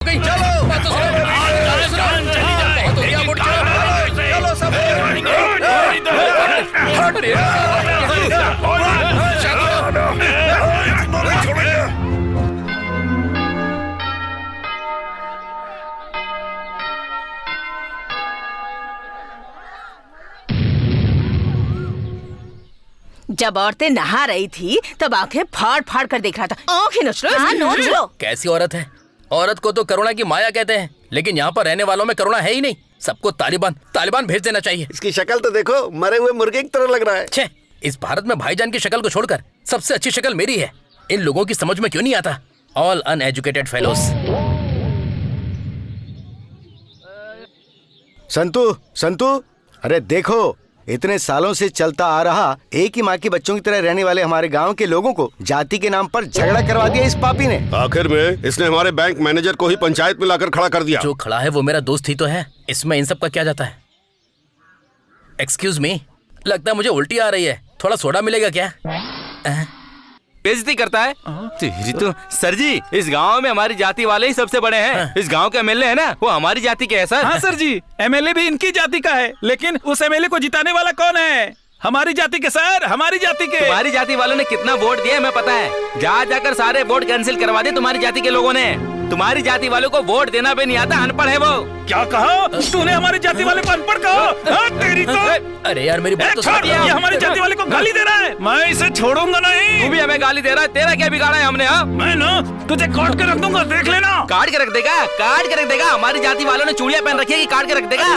चलो बात तो चलो सब जब औरतें नहा रही थी तब आंखें फाड़ फाड़ कर देख रहा था। आंखें नोच लो। हाँ, नोच लो। कैसी औरत है? औरत को तो करुणा की माया कहते हैं, लेकिन यहाँ पर रहने वालों में करुणा है ही नहीं। सबको तालिबान भेज देना चाहिए। इसकी शक्ल तो देखो, मरे हुए मुर्गे की तरह लग रहा है। छे, इस भारत में भाईजान की शक्ल को छोड़कर सबसे अच्छी शक्ल मेरी है। इन लोगों की समझ में क्यों नहीं आता? All uneducated fellows. संतू, अरे देखो, इतने सालों से चलता आ रहा एक ही माँ के बच्चों की तरह रहने वाले हमारे गांव के लोगों को जाति के नाम पर झगड़ा करवा दिया इस पापी ने। आखिर में इसने हमारे बैंक मैनेजर को ही पंचायत में लाकर खड़ा कर दिया। जो खड़ा है वो मेरा दोस्त ही तो है, इसमें इन सब का क्या जाता है? एक्सक्यूज मी, लगता है मुझे उल्टी आ रही है, थोड़ा सोडा मिलेगा क्या? बेइज्जती करता है तेरी तो। सर जी, इस गांव में हमारी जाति वाले ही सबसे बड़े हैं। इस गांव के एमएलए है ना, वो हमारी जाति के है सर। हाँ सर जी, एमएलए भी इनकी जाति का है, लेकिन उस एमएलए को जिताने वाला कौन है? हमारी जाति के सर, हमारी जाति के। तुम्हारी जाति वालों ने कितना वोट दिया हमें पता है। जाकर सारे वोट कैंसिल करवा दिए तुम्हारी जाति के लोगों ने। तुम्हारी जाति वालों को वोट देना भी नहीं आता, अनपढ़ है वो। क्या कहा तूने? हमारी जाति वाले को अनपढ़ कहा? हाँ, तेरी तो। अरे यार मेरी बात तो छोड़, ये हमारी जाति वाले को गाली दे रहा है। मैं इसे छोड़ूंगा नहीं। तू भी हमें गाली दे रहा है, तेरा क्या बिगाड़ा है हमने? हाँ, मैं ना तुझे काट के रख दूंगा, देख लेना। काट के रख देगा? काट के रख देगा? हमारी जाति वालों ने चूड़ियां पहन रखी है कि काट के रख देगा?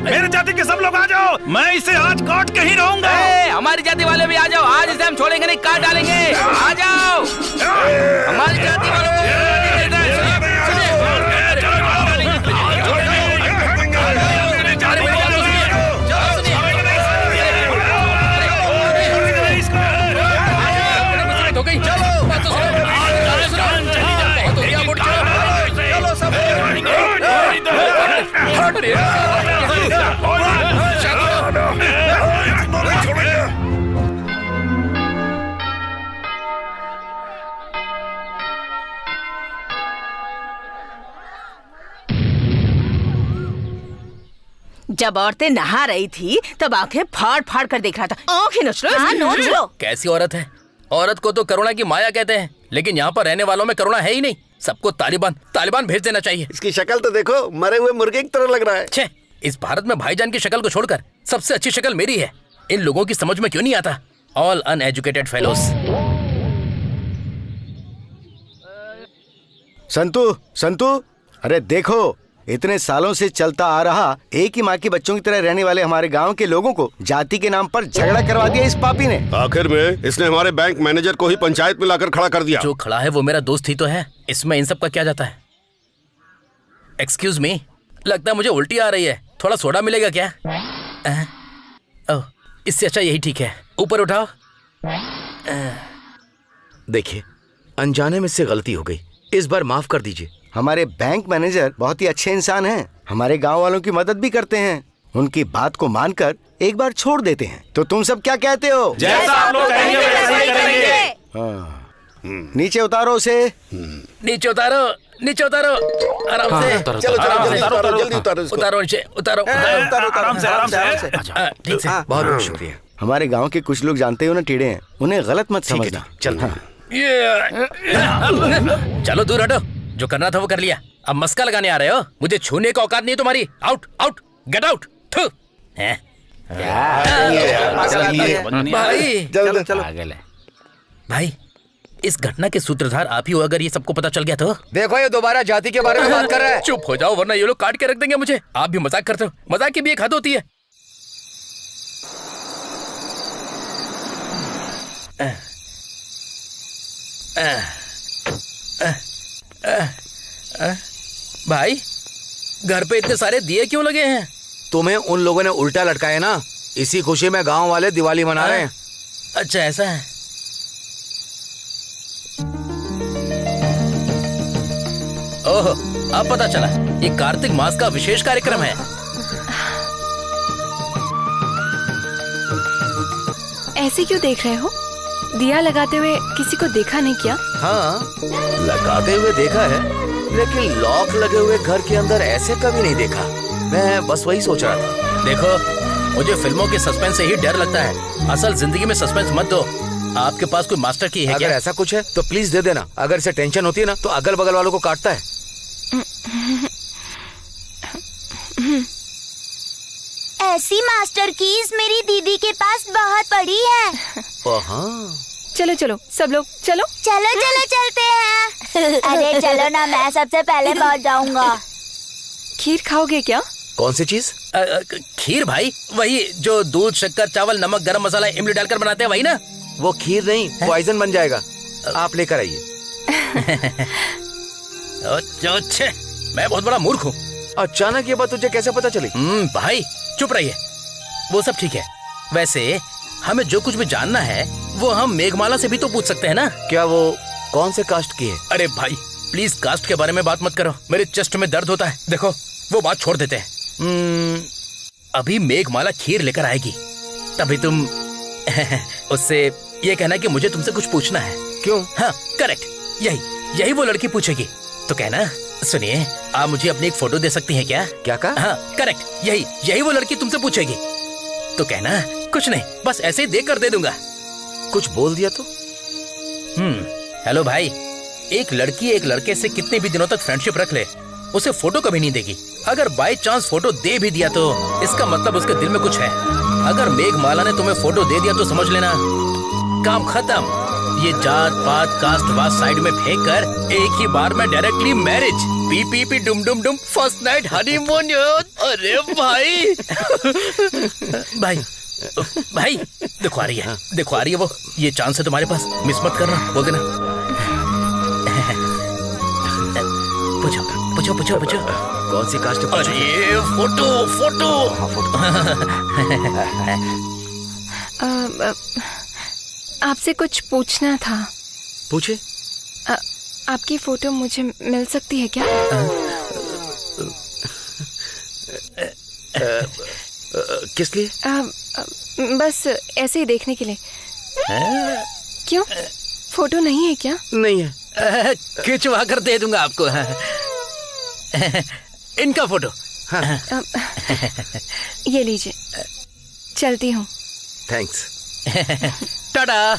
मेरे जाति के सब लोग आ जाओ, मैं इसे आज काट के ही रहूंगा। हमारी जाति वाले भी आ जाओ, आज इसे हम छोड़ेंगे नहीं, काट डालेंगे। आ जाओ हमारी जाति वालों जब औरतें नहा रही थी तब आंखें फाड़ फाड़ कर देख रहा था। आंखें नोच लो। हाँ, नोच लो। कैसी औरत है? औरत को तो करुणा की माया कहते हैं, लेकिन यहाँ पर रहने वालों में करुणा है ही नहीं। सबको तालिबान भेज देना चाहिए। इसकी शक्ल तो देखो, मरे हुए मुर्गे की तरह लग रहा है। छे, इस भारत में भाईजान की शक्ल को छोड़कर सबसे अच्छी शक्ल मेरी है। इन लोगों की समझ में क्यों नहीं आता? All uneducated fellows. संतू, अरे देखो, इतने सालों से चलता आ रहा एक ही माँ के बच्चों की तरह रहने वाले हमारे गांव के लोगों को जाति के नाम पर झगड़ा करवा दिया इस पापी ने। आखिर में इसने हमारे बैंक मैनेजर को ही पंचायत में लाकर खड़ा कर दिया। जो खड़ा है वो मेरा दोस्त ही तो है, इसमें इन सब का क्या जाता है? एक्सक्यूज मी, लगता है मुझे उल्टी आ रही है, थोड़ा सोडा मिलेगा क्या? ओह, इससे अच्छा यही ठीक है, ऊपर उठाओ। देखिए, अनजाने में इससे गलती हो गई, इस बार माफ कर दीजिए। हमारे बैंक मैनेजर बहुत ही अच्छे इंसान हैं, हमारे गांव वालों की मदद भी करते हैं। उनकी बात को मानकर एक बार छोड़ देते हैं। तो तुम सब क्या कहते हो? जैसा आप लोग कहेंगे वैसा ही करेंगे। हाँ, नीचे उतारो उसे। नीचे उतारो, आराम से। चलो जल्दी उतारो इसको। उतारो नीचे, उतारो। आराम से। ठीक से। बहुत बहुत शुक्रिया। हमारे गांव के कुछ लोग जानते हो ना टीड़े हैं, उन्हें गलत मत समझना। चल। चलो दूर हटो, जो करना था वो कर लिया, अब मस्का लगाने आ रहे हो? मुझे छूने का औकात नहीं है तुम्हारी। Out, get out. भाई, इस घटना के सूत्रधार आप ही हो। अगर ये सबको पता चल गया तो देखो, ये दोबारा जाति के बारे में बात कर रहा है। चुप हो जाओ, वरना ये लोग काट के रख देंगे मुझे। आप भी मजाक करते हो, मजाक की भी एक हद होती है। भाई, घर पे इतने सारे दिए क्यों लगे हैं? तुम्हें उन लोगों ने उल्टा लटकाया ना, इसी खुशी में गांव वाले दिवाली मना रहे हैं। अच्छा, ऐसा है। ओह, अब पता चला, ये कार्तिक मास का विशेष कार्यक्रम है। ऐसे क्यों देख रहे हो? दिया लगाते हुए किसी को देखा नहीं क्या? हाँ, लगाते हुए देखा है, लेकिन लॉक लगे हुए घर के अंदर ऐसे कभी नहीं देखा। मैं बस वही सोच रहा था। देखो, मुझे फिल्मों के सस्पेंस से ही डर लगता है। असल जिंदगी में सस्पेंस मत दो। आपके पास कोई मास्टर की है अगर क्या? ऐसा कुछ है तो प्लीज दे देना। अगर इसे टेंशन होती है ना तो अगल बगल वालों को काटता है। ऐसी मास्टर कीज मेरी दीदी के पास बहुत पड़ी है। हाँ। चलो चलो सब लोग चलो। चलो चलो चलते हैं। अरे चलो ना, मैं सबसे पहले पहुंच जाऊंगा। खीर खाओगे क्या? कौन सी चीज? खीर भाई, वही जो दूध, शक्कर, चावल, नमक, गरम मसाला, इमली डालकर बनाते हैं, वही ना? वो खीर नहीं, पॉइजन बन जाएगा। आप लेकर आइए। अच्छे, मैं बहुत बड़ा मूर्ख हूँ। अचानक ये बात तुझे कैसे पता चली? भाई चुप रहिए। वो सब ठीक है। वैसे हमें जो कुछ भी जानना है वो हम मेघमाला से भी तो पूछ सकते हैं ना? क्या वो कौन से कास्ट की है? अरे भाई प्लीज कास्ट के बारे में बात मत करो, मेरे चेस्ट में दर्द होता है। देखो वो बात छोड़ देते हैं। अभी मेघमाला खीर लेकर आएगी, तभी तुम उससे ये कहना कि मुझे तुमसे कुछ पूछना है। क्यों? हाँ करेक्ट, यही वो लड़की पूछेगी। तो कहना, सुनिए आप मुझे अपनी एक फोटो दे सकती हैं क्या? क्या कहा? हाँ करेक्ट, यही वो लड़की तुमसे पूछेगी। तो कहना, कुछ नहीं, बस ऐसे ही देख कर दे दूंगा। कुछ बोल दिया तो? हेलो भाई, एक लड़की एक लड़के से कितने भी दिनों तक फ्रेंडशिप रख ले, उसे फोटो कभी नहीं देगी। अगर बाय चांस फोटो दे भी दिया तो इसका मतलब उसके दिल में कुछ है। अगर मेघमाला ने तुम्हें फोटो दे दिया तो समझ लेना काम खत्म। ये जात पात कास्ट वास्ट साइड में फेंक कर एक ही बार में डायरेक्टली मैरिज। पी पी पी डुम डुम डुम, फर्स्ट नाइट हनीमून। अरे भाई भाई देखो आ रही है, देखो आ रही है वो। ये चांस है तुम्हारे पास, मिस मत करना। बोल देना। पूछो पूछो पूछो पूछो। कौन सी कास्ट? अरे फोटो। हाँ, फोटो। आपसे कुछ पूछना था। पूछे। आपकी फोटो मुझे मिल सकती है क्या? किस लिए? बस ऐसे ही देखने के लिए। क्यों, फोटो नहीं है क्या? नहीं है। खिंचवा कर दे दूंगा आपको। इनका फोटो। ये लीजिए, चलती हूँ। थैंक्स। टाटा।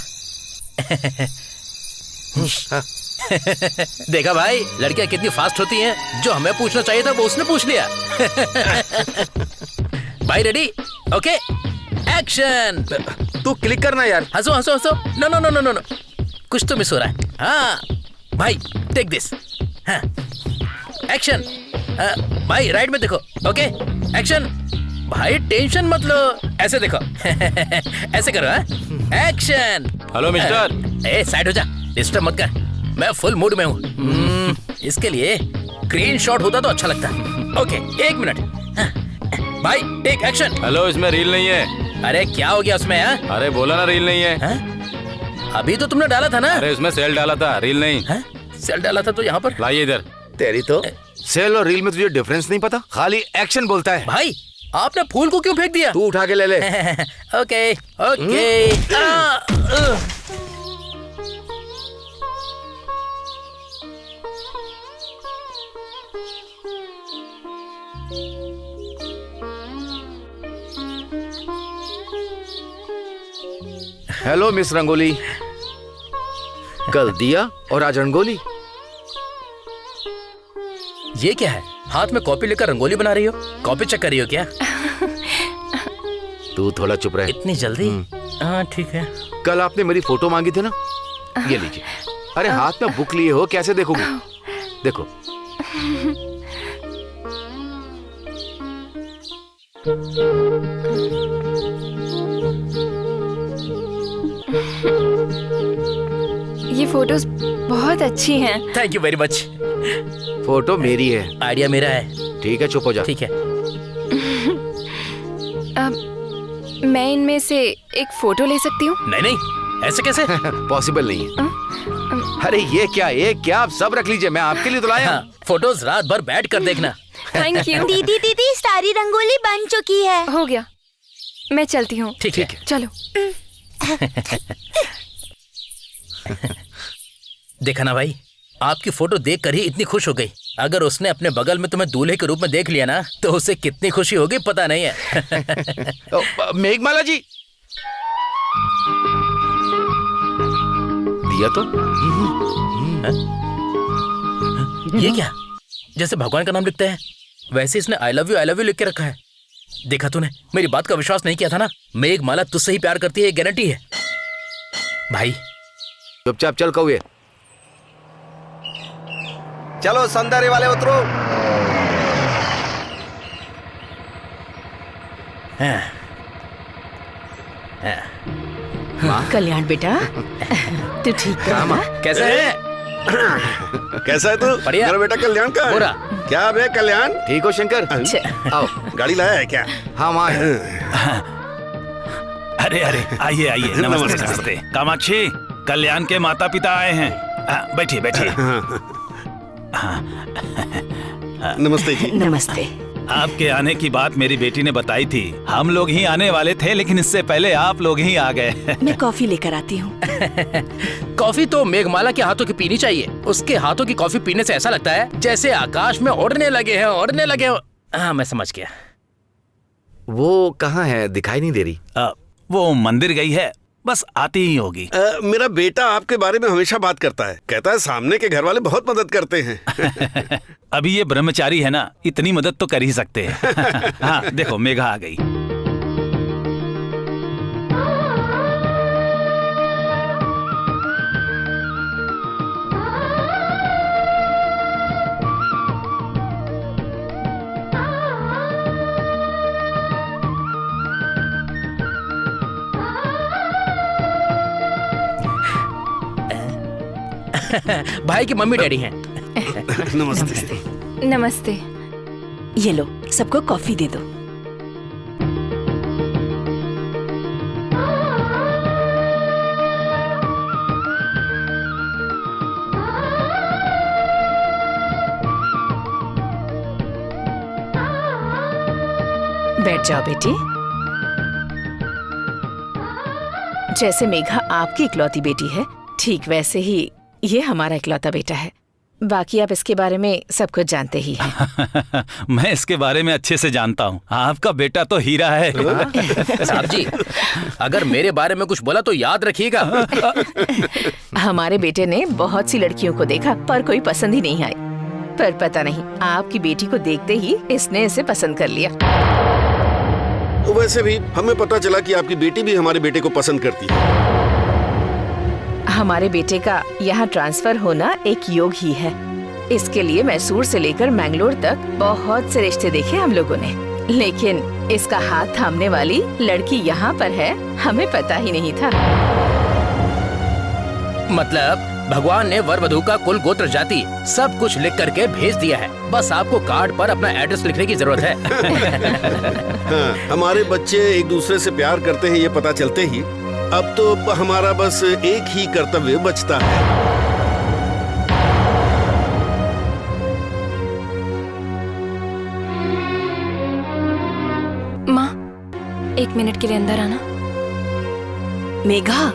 देखा भाई, लड़कियां कितनी फास्ट होती हैं। जो हमें पूछना चाहिए था वो उसने पूछ लिया। भाई रेडी? Okay action. तू क्लिक करना यार। हंसो हंसो हंसो। No no no no no, कुछ तो मिस हो रहा है। हाँ भाई टेक दिस। हाँ एक्शन। भाई राइट में देखो। Okay action. भाई टेंशन मत लो, ऐसे देखो। ऐसे करो। एक्शन। Hello mister. ए साइड हो जा, डिस्टर्ब मत कर, मैं फुल मूड में हूँ। इसके लिए ग्रीन शॉट होता तो अच्छा लगता। ओके एक मिनट। भाई टेक एक्शन। हेलो, इसमें रील नहीं है। अरे क्या हो गया उसमें? अरे बोला ना रील नहीं है। अभी तो तुमने डाला था ना। अरे उसमें सेल डाला था, रील नहीं। सेल डाला था तो यहाँ पर लाइए इधर। तेरी तो सेल और रील में तुझे डिफरेंस नहीं पता, खाली एक्शन बोलता है। भाई आपने फूल को क्यों फेंक दिया? तू उठा के ले ले। Okay okay. Hello miss rangoli. कल दिया और आज रंगोली। ये क्या है? हाथ में कॉपी लेकर रंगोली बना रही हो? कॉपी चेक कर रही हो क्या? तू थोड़ा चुप रहे। इतनी जल्दी? हाँ ठीक है। कल आपने मेरी फोटो मांगी थी ना, ये लीजिए। अरे हाथ में बुक लिए हो, कैसे देखोगे? देखो। ये फोटोज बहुत अच्छी हैं। Thank you very much. Photo मेरी है। आइडिया मेरा है। ठीक है, चुप हो जा। ठीक है। मैं इनमें से एक फोटो ले सकती हूँ? नहीं नहीं, ऐसे कैसे? पॉसिबल नहीं है। अरे ये क्या आप सब रख लीजिए, मैं आपके लिए तो लाया। हाँ, फोटोज रात भर बैठ कर देखना। Thank you. दीदी दीदी सारी रंगोली बन चुकी है। हो गया, मैं चलती हूँ। ठीक है। चलो। देखा ना भाई, आपकी फोटो देख कर ही इतनी खुश हो गई। अगर उसने अपने बगल में तुम्हें दूल्हे के रूप में देख लिया ना तो उसे कितनी खुशी होगी पता नहीं है। मेघमाला जी दिया तो ये क्या, जैसे भगवान का नाम लिखते हैं वैसे इसने आई लव यू लिख के रखा है। देखा तूने, मेरी बात का विश्वास नहीं किया था ना। मेघमाला तुझसे ही प्यार करती है, ये गारंटी है भाई। चुपचाप चल कौए। चलो सौंदर्य वाले उतरो। कल्याण बेटा, तू ठीक है ना? कैसा है? कैसा है तू? बढ़िया। मेरा बेटा कल्याण का है। पूरा। क्या बे कल्याण, ठीक हो शंकर? आओ। गाड़ी लाया है क्या? हाँ वहाँ है। अरे अरे आइए आइए, नमस्ते नमस्ते। कामाक्षी, कल्याण के माता पिता आए हैं। बैठिए बैठिए। नमस्ते जी। नमस्ते। आपके आने की बात मेरी बेटी ने बताई थी। हम लोग ही आने वाले थे लेकिन इससे पहले आप लोग ही आ गए। मैं कॉफी लेकर आती हूँ। कॉफी तो मेघमाला के हाथों की पीनी चाहिए। उसके हाथों की कॉफी पीने से ऐसा लगता है जैसे आकाश में उड़ने लगे हैं। हाँ मैं समझ गया। वो कहाँ है, दिखाई नहीं दे रही। वो मंदिर गई है, बस आती ही होगी। मेरा बेटा आपके बारे में हमेशा बात करता है, कहता है सामने के घर वाले बहुत मदद करते हैं। अभी ये ब्रह्मचारी है ना, इतनी मदद तो कर ही सकते हैं। हाँ देखो मेघा आ गई। भाई की मम्मी डैडी हैं। नमस्ते। नमस्ते। ये लो, सबको कॉफी दे दो। बैठ जाओ बेटी। जैसे मेघा आपकी इकलौती बेटी है, ठीक वैसे ही ये हमारा इकलौता बेटा है। बाकी आप इसके बारे में सब कुछ जानते ही हैं। मैं इसके बारे में अच्छे से जानता हूँ। आपका बेटा तो हीरा है। साहब जी, अगर मेरे बारे में कुछ बोला तो याद रखिएगा। हमारे बेटे ने बहुत सी लड़कियों को देखा पर कोई पसंद ही नहीं आई। पर पता नहीं, आपकी बेटी को देखते ही इसने इसे पसंद कर लिया। वैसे भी हमें पता चला कि आपकी बेटी भी हमारे बेटे को पसंद करती है। हमारे बेटे का यहाँ ट्रांसफर होना एक योग ही है। इसके लिए मैसूर से लेकर मैंगलोर तक बहुत से रिश्ते देखे हम लोगों ने, लेकिन इसका हाथ थामने वाली लड़की यहाँ पर है, हमें पता ही नहीं था। मतलब भगवान ने वर वधू का कुल गोत्र जाति सब कुछ लिख करके भेज दिया है। बस आपको कार्ड पर अपना एड्रेस लिखने की जरूरत है। हाँ, हमारे बच्चे एक दूसरे से प्यार करते हैं ये पता चलते ही अब तो हमारा बस एक ही कर्तव्य बचता है। माँ, 1 मिनट के लिए अंदर आना। मेघा,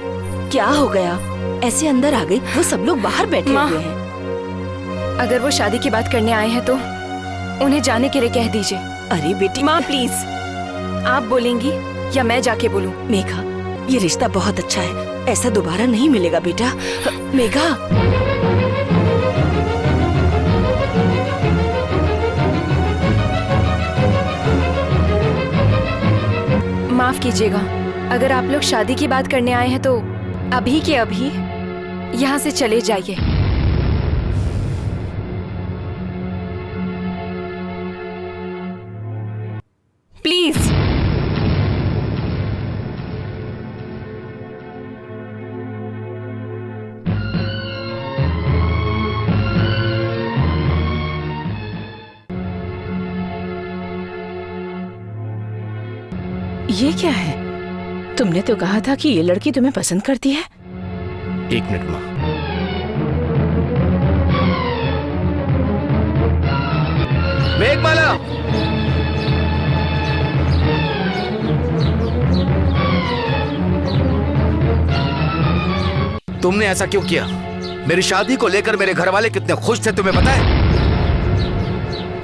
क्या हो गया? ऐसे अंदर आ गई? वो सब लोग बाहर बैठे माँ। हुए हैं। अगर वो शादी की बात करने आए हैं तो उन्हें जाने के लिए कह दीजिए। अरे बेटी, माँ प्लीज, आप बोलेंगी या मैं जाके बोलूं? मेघा, ये रिश्ता बहुत अच्छा है, ऐसा दोबारा नहीं मिलेगा बेटा। मेघा, माफ कीजिएगा, अगर आप लोग शादी की बात करने आए हैं तो अभी के अभी यहाँ से चले जाइए। प्लीज। ये क्या है? तुमने तो कहा था कि ये लड़की तुम्हें पसंद करती है। 1 मिनट माँ। मेघमाला, तुमने ऐसा क्यों किया? मेरी शादी को लेकर मेरे घर वाले कितने खुश थे तुम्हें पता है?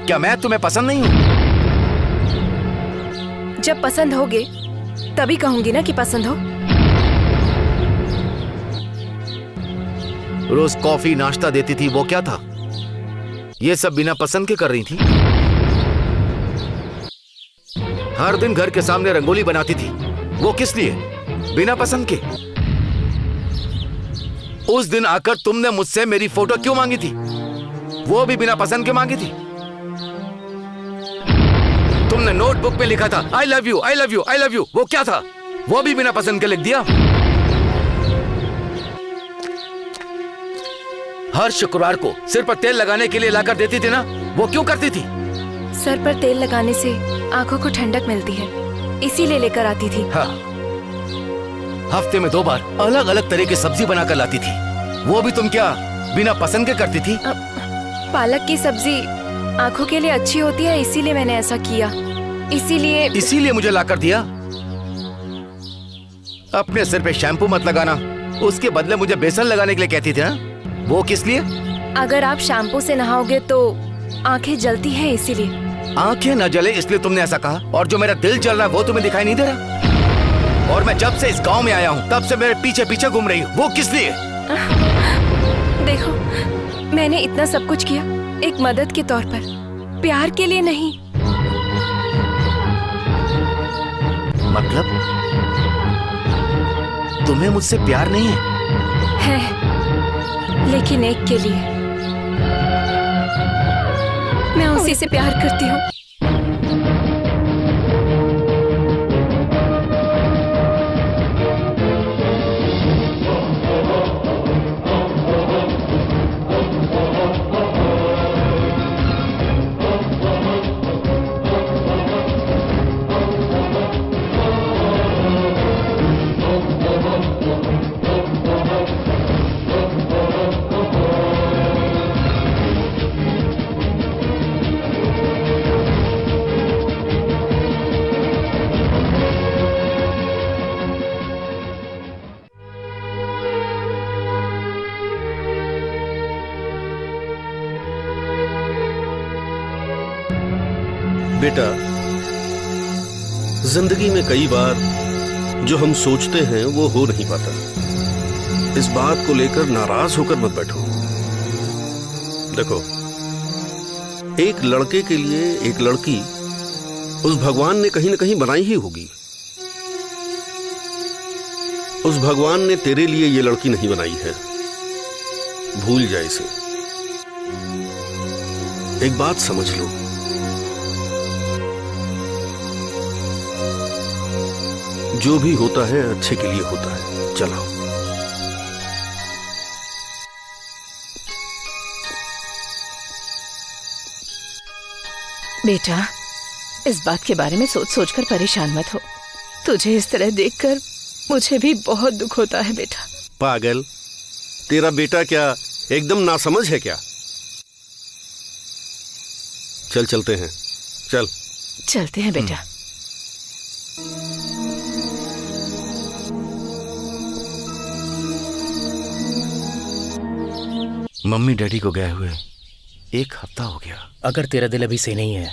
क्या मैं तुम्हें पसंद नहीं हूँ? जब पसंद होगे तभी कहूंगी ना कि पसंद हो। रोज कॉफी नाश्ता देती थी, वो क्या था? ये सब बिना पसंद के कर रही थी। हर दिन घर के सामने रंगोली बनाती थी, वो किस लिए? बिना पसंद के। उस दिन आकर तुमने मुझसे मेरी फोटो क्यों मांगी थी? वो भी बिना पसंद के मांगी थी। तुमने नोटबुक पे लिखा था I love you, I love you, I love you, वो क्या था? वो भी बिना पसंद के लिख दिया। हर शुक्रवार को सिर पर तेल लगाने के लिए लाकर देती थी ना, वो क्यों करती थी? सर पर तेल लगाने से आंखों को ठंडक मिलती है, इसीलिए लेकर आती थी। हाँ, हफ्ते में 2 बार अलग अलग तरह की सब्जी बनाकर लाती थी, वो भी तुम क्या बिना पसंद के करती थी? पालक की सब्जी आंखों के लिए अच्छी होती है, इसीलिए मैंने ऐसा किया। इसीलिए मुझे लाकर दिया। अपने सिर पे शैम्पू मत लगाना, उसके बदले मुझे बेसन लगाने के लिए कहती थी ना, वो किस लिए? अगर आप शैम्पू से नहाओगे तो आंखें जलती हैं, इसीलिए। आंखें न जले इसलिए तुमने ऐसा कहा, और जो मेरा दिल जल रहा है वो तुम्हें दिखाई नहीं दे रहा? और मैं जब से इस गांव में आया हूँ तब से मेरे पीछे पीछे घूम रही हूँ, वो किस लिए? देखो, मैंने इतना सब कुछ किया एक मदद के तौर पर, प्यार के लिए नहीं। मतलब तुम्हें मुझसे प्यार नहीं है? लेकिन एक के लिए। मैं उसी से प्यार करती हूँ। बेटा, जिंदगी में कई बार जो हम सोचते हैं वो हो नहीं पाता। इस बात को लेकर नाराज होकर मत बैठो। देखो, एक लड़के के लिए एक लड़की उस भगवान ने कहीं ना कहीं बनाई ही होगी। उस भगवान ने तेरे लिए ये लड़की नहीं बनाई है, भूल जा इसे। एक बात समझ लो, जो भी होता है अच्छे के लिए होता है। चलो। बेटा, इस बात के बारे में सोच सोचकर परेशान मत हो। तुझे इस तरह देखकर मुझे भी बहुत दुख होता है बेटा। पागल, तेरा बेटा क्या एकदम नासमझ है क्या? चल चलते हैं, चल। चलते हैं बेटा। मम्मी डैडी को गए हुए 1 हफ्ता हो गया। अगर तेरा दिल अभी सही नहीं है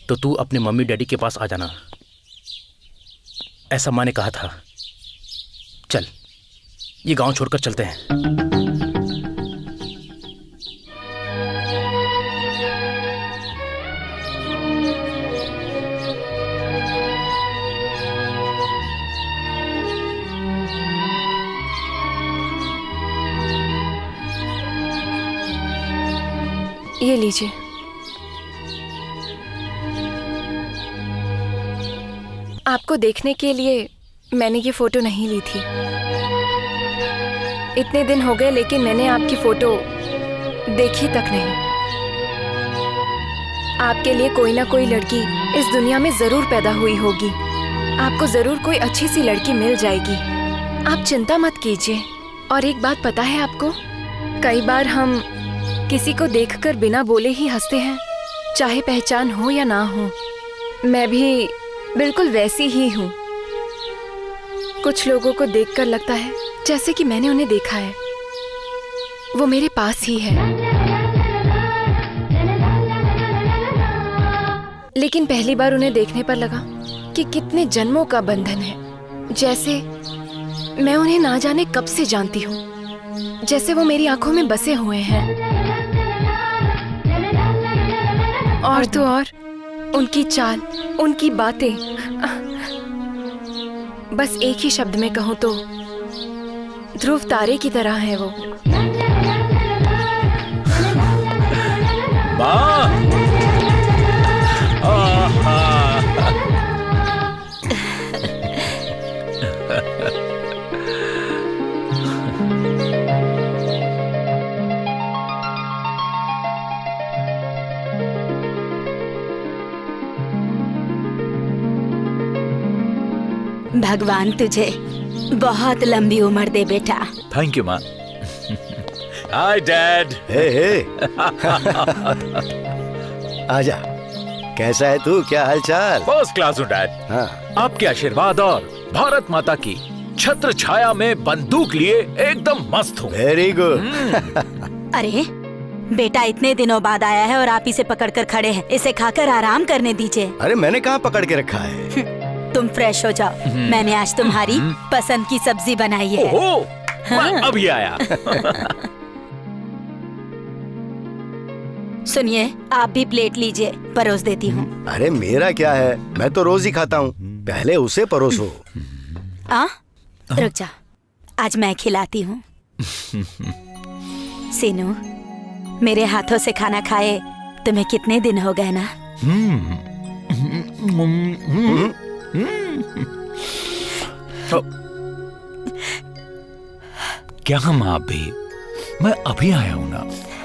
तो तू अपने मम्मी डैडी के पास आ जाना, ऐसा माँ ने कहा था। चल, ये गांव छोड़कर चलते हैं। ये लीजिए। आपको देखने के लिए मैंने ये फोटो नहीं ली थी। इतने दिन हो गए लेकिन मैंने आपकी फोटो देखी तक नहीं। आपके लिए कोई ना कोई लड़की इस दुनिया में जरूर पैदा हुई होगी। आपको जरूर कोई अच्छी सी लड़की मिल जाएगी। आप चिंता मत कीजिए। और एक बात पता है आपको, कई बार हम किसी को देखकर बिना बोले ही हंसते हैं, चाहे पहचान हो या ना हो। मैं भी बिल्कुल वैसी ही हूँ। कुछ लोगों को देखकर लगता है जैसे कि मैंने उन्हें देखा है, वो मेरे पास ही है। लेकिन पहली बार उन्हें देखने पर लगा कि कितने जन्मों का बंधन है। जैसे मैं उन्हें ना जाने कब से जानती हूँ, जैसे वो मेरी आंखों में बसे हुए हैं। और तो और उनकी चाल, उनकी बातें, बस एक ही शब्द में कहूँ तो ध्रुव तारे की तरह है वो। भगवान तुझे बहुत लंबी उम्र दे बेटा। थैंक यू माँ। Hi dad. हे आजा, कैसा है तू, क्या हालचाल? फर्स्ट क्लास हूँ डैड। हाँ। आपके आशीर्वाद और भारत माता की छत्र छाया में बंदूक लिए एकदम मस्त हूँ। Very good. अरे बेटा इतने दिनों बाद आया है और आप इसे पकड़कर खड़े हैं। इसे खाकर आराम करने दीजिए। अरे मैंने कहाँ पकड़ के रखा है? तुम फ्रेश हो जाओ। मैंने आज तुम्हारी पसंद की सब्जी बनाई है। ओहो, मैं अभी आया। सुनिए, आप भी प्लेट लीजिए, परोस देती हूँ। अरे मेरा क्या है, मैं तो रोज ही खाता हूँ, पहले उसे परोसो। रुक जा, आज मैं खिलाती हूँ। सीनू, मेरे हाथों से खाना खाए तुम्हें कितने दिन हो गए ना? क्या माँ भी, मैं अभी आया हूँ ना,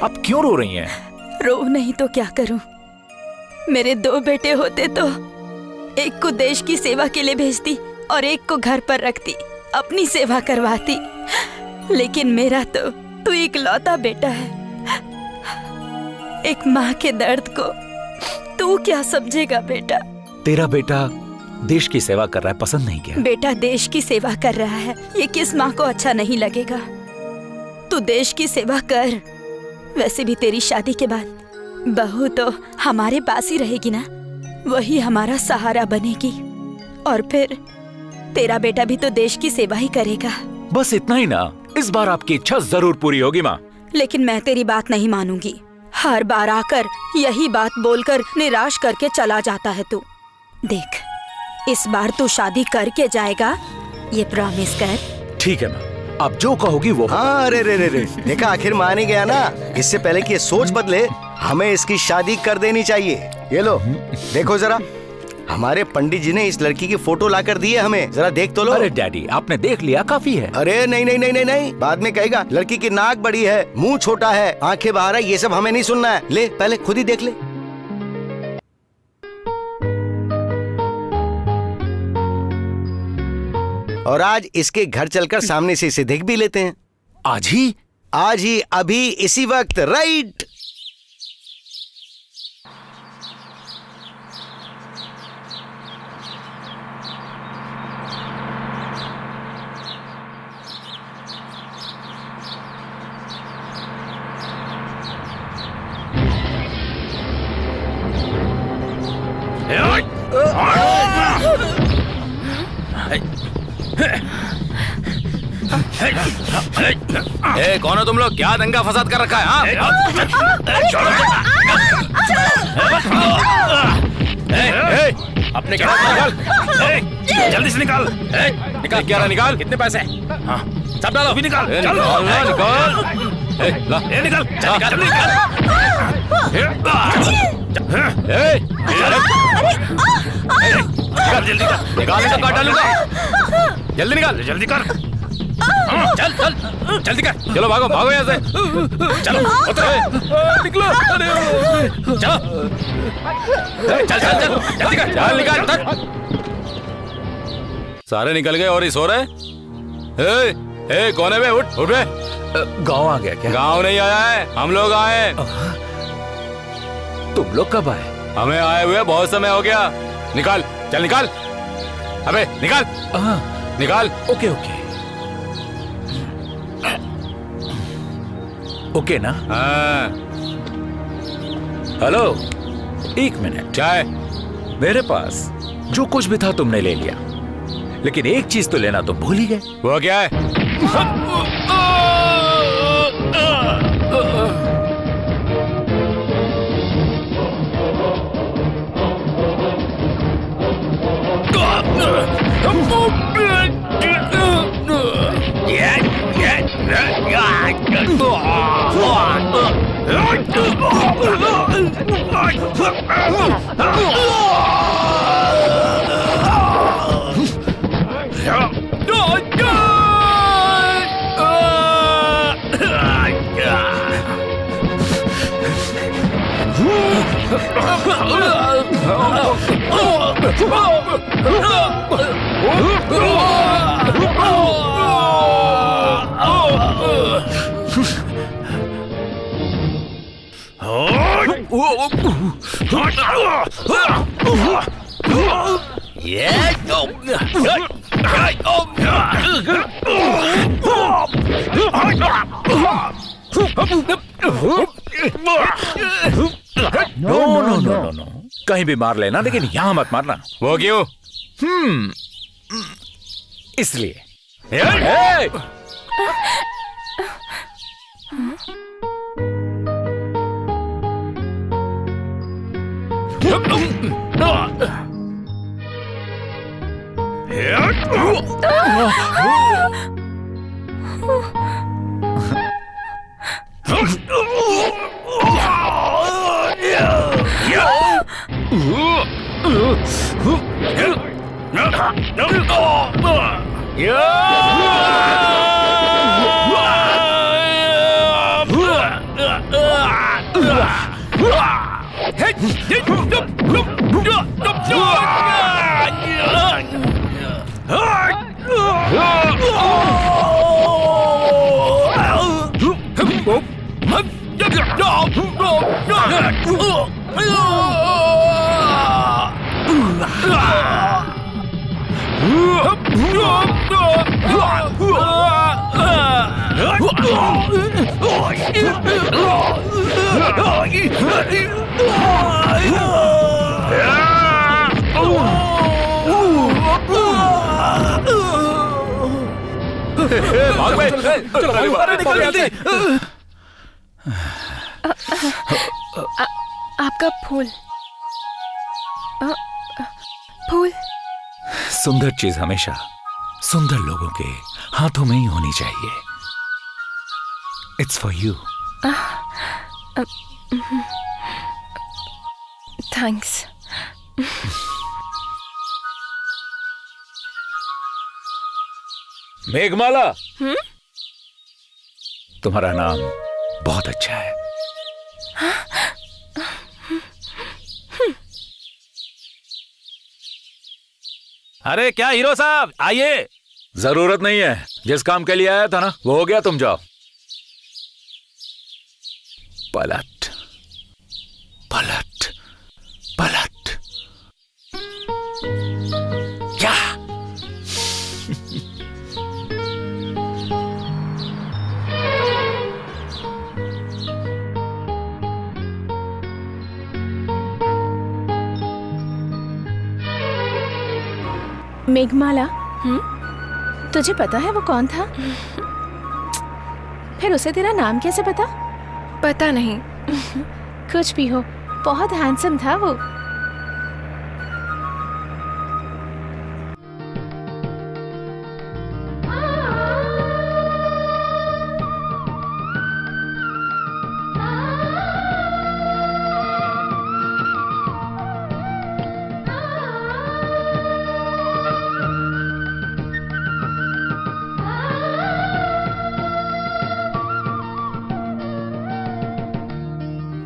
आप क्यों रो रही हैं? रो नहीं तो क्या करूं? मेरे 2 बेटे होते तो एक को देश की सेवा के लिए भेजती और एक को घर पर रखती, अपनी सेवा करवाती। लेकिन मेरा तो तू इकलौता बेटा है। एक माँ के दर्द को तू क्या समझेगा बेटा? तेरा बेटा देश की सेवा कर रहा है, पसंद नहीं किया? बेटा देश की सेवा कर रहा है, ये किस माँ को अच्छा नहीं लगेगा? तू देश की सेवा कर। वैसे भी तेरी शादी के बाद बहू तो हमारे पास ही रहेगी ना, वही हमारा सहारा बनेगी। और फिर तेरा बेटा भी तो देश की सेवा ही करेगा। बस इतना ही ना, इस बार आपकी इच्छा जरूर पूरी होगी माँ। लेकिन मैं तेरी बात नहीं मानूंगी। हर बार आकर यही बात बोलकर निराश करके चला जाता है तू। देख, इस बार तू शादी करके जाएगा, ये प्रॉमिस कर। ठीक है माँ, आप जो कहोगी वो। हाँ, अरे रे रे रे, देखा आखिर मान ही गया ना। इससे पहले कि ये सोच बदले, हमें इसकी शादी कर देनी चाहिए। ये लो, देखो जरा, हमारे पंडित जी ने इस लड़की की फोटो लाकर दी है हमें, जरा देख तो लो। अरे डैडी, आपने देख लिया, काफी है। अरे नहीं नहीं नहीं नहीं नहीं, बाद में कहेगा लड़की की नाक बड़ी है, मुंह छोटा है, आंखें बाहर है, ये सब हमें नहीं सुनना है। ले, पहले खुद ही देख ले। और आज इसके घर चलकर सामने से इसे देख भी लेते हैं। आज ही? आज ही, अभी, इसी वक्त, राइट। ए, कौन हो तुम लोग? क्या दंगा फसाद कर रखा है? हाँ? अपने क्या निकाल, जल्दी से निकाल। निकाल क्या रहा? निकाल। कितने पैसे? हाँ, सब डालो, अभी निकाल। ए, चल, निकाल ना, निकाल। ए, ला। ए, निकाल, चल, निकाल, जल्दी निकाल। निकाल जल्दी कर। निकाल नहीं तो काट डालूंगा। जल्दी निकाल, जल्दी कर। चल चल जल्दी कर। चलो भागो भागो यहाँ से। चलो उतरो, निकलो। चलो, चल चल चल जल्दी कर। चल निकाल तक। सारे निकल गए और ये सो रहे? ए, कौन है बे? उठ उठ बे। गाँव आ गया क्या? गाँव नहीं आया है, हम लोग आए। तुम लोग कब आए? हमें आए हुए बहुत समय हो गया। निकाल, चल निकाल। अबे निकाल, निकाल। ओके ओके ओके ना। हाँ। हेलो, एक मिनट। चाय? मेरे पास जो कुछ भी था तुमने ले लिया, लेकिन एक चीज तो लेना तुम भूल ही गए। वो क्या है? नो, कहीं भी मार लेना, लेकिन यहां मत मारना। वो क्यों? इसलिए। आपका फूल। फूल। सुंदर चीज हमेशा सुंदर लोगों के हाथों में ही होनी चाहिए। It's for you. Thanks. Meghmala, तुम्हारा नाम बहुत अच्छा है। अरे क्या हीरो साहब, आइए। जरूरत नहीं है, जिस काम के लिए आया था ना वो हो गया, तुम जाओ। पलट पलट पलट। क्या? मेघमाला, तुझे पता है वो कौन था? फिर उसे तेरा नाम कैसे पता? पता नहीं। कुछ भी हो, बहुत हैंडसम था वो।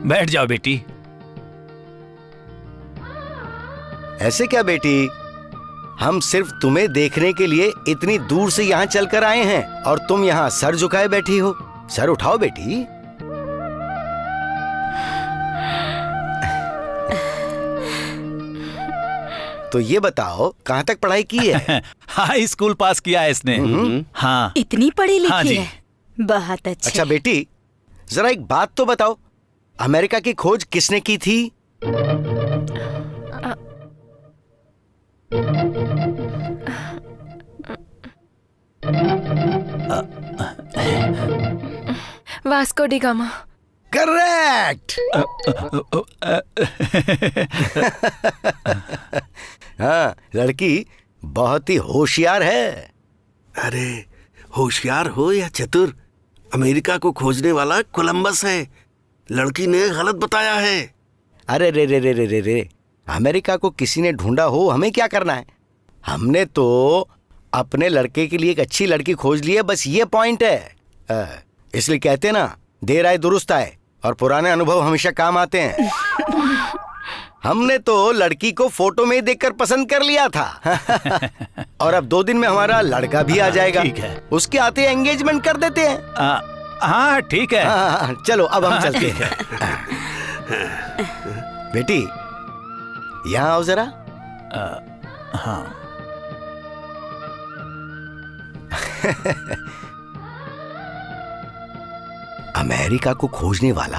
बैठ जाओ बेटी। ऐसे क्या बेटी, हम सिर्फ तुम्हें देखने के लिए इतनी दूर से यहाँ चलकर आए हैं और तुम यहाँ सर झुकाए बैठी हो। सर उठाओ बेटी। तो ये बताओ कहाँ तक पढ़ाई की है? हाई स्कूल पास किया है इसने। हाँ। इतनी पढ़ी लिखी हाँ जी। है, बहुत अच्छी। अच्छा बेटी, जरा एक बात तो बताओ, अमेरिका की खोज किसने की थी? Vasco D gamma. करेक्ट। हाँ, लड़की बहुत ही होशियार है। अरे होशियार हो या चतुर, अमेरिका को खोजने वाला कोलंबस है। लड़की ने गलत बताया है। अरे रे रे रे रे रे रे, अमेरिका को किसी ने ढूंढा हो, हमें क्या करना है? हमने तो अपने लड़के के लिए एक अच्छी लड़की खोज ली है, बस ये पॉइंट है। इसलिए कहते हैं ना, देर आए दुरुस्त आए, और पुराने अनुभव हमेशा काम आते हैं। हमने तो लड़की को फोटो में ही देखकर पसंद कर लिया था। और अब 2 दिन में हमारा लड़का भी आ जाएगा। ठीक है। उसके आते एंगेजमेंट कर देते हैं। हाँ ठीक है। हाँ, चलो अब हम चलते हैं। बेटी यहाँ आओ जरा। हाँ अमेरिका को खोजने वाला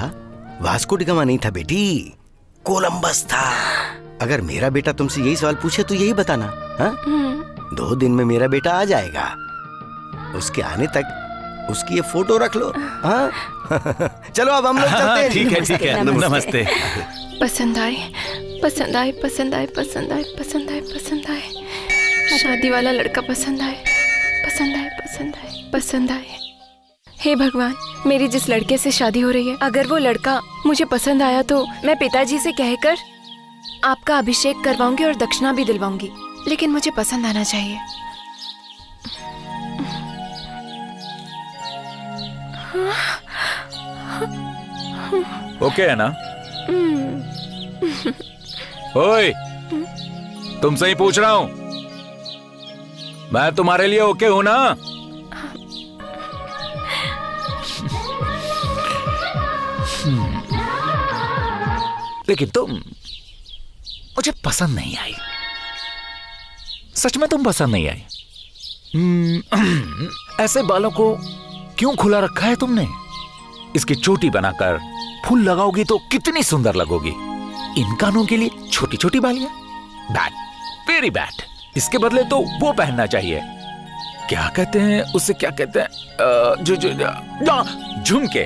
वास्को डी गामा नहीं था बेटी, कोलंबस था। अगर मेरा बेटा तुमसे यही सवाल पूछे तो यही बताना। हाँ? 2 दिन में मेरा बेटा आ जाएगा। उसके आने तक उसकी ये फोटो रख लो। हाँ? चलो अब हम लोग चलते हैं। ठीक है ठीक है। नमस्ते। पसंद आए, पसंद आए, पसंद आए, पसंद आए, पसंद आए, पसंद आए। शादी वाला लड़का पसंद आए, पसंद आए, पसंद आए, पसंद आए। हे भगवान, मेरी जिस लड़के से शादी हो रही है, अगर वो लड़का मुझे पसंद आया तो मैं पिताजी से कहकर आपका अभिषेक करवाऊंगी और दक्षिणा भी दिलवाऊंगी, लेकिन मुझे पसंद आना चाहिए। ओके है ना? ओए, तुमसे ही पूछ रहा हूं। मैं तुम्हारे लिए ओके हूं ना? लेकिन तुम मुझे पसंद नहीं आई। सच में तुम पसंद नहीं आई। ऐसे बालों को क्यों खुला रखा है तुमने? इसकी चोटी बनाकर फूल लगाओगी तो कितनी सुंदर लगोगी। इन कानों के लिए छोटी छोटी बालियां, बैड, वेरी बैड। इसके बदले तो वो पहनना चाहिए। क्या कहते हैं उसे, क्या कहते हैं, झुमके।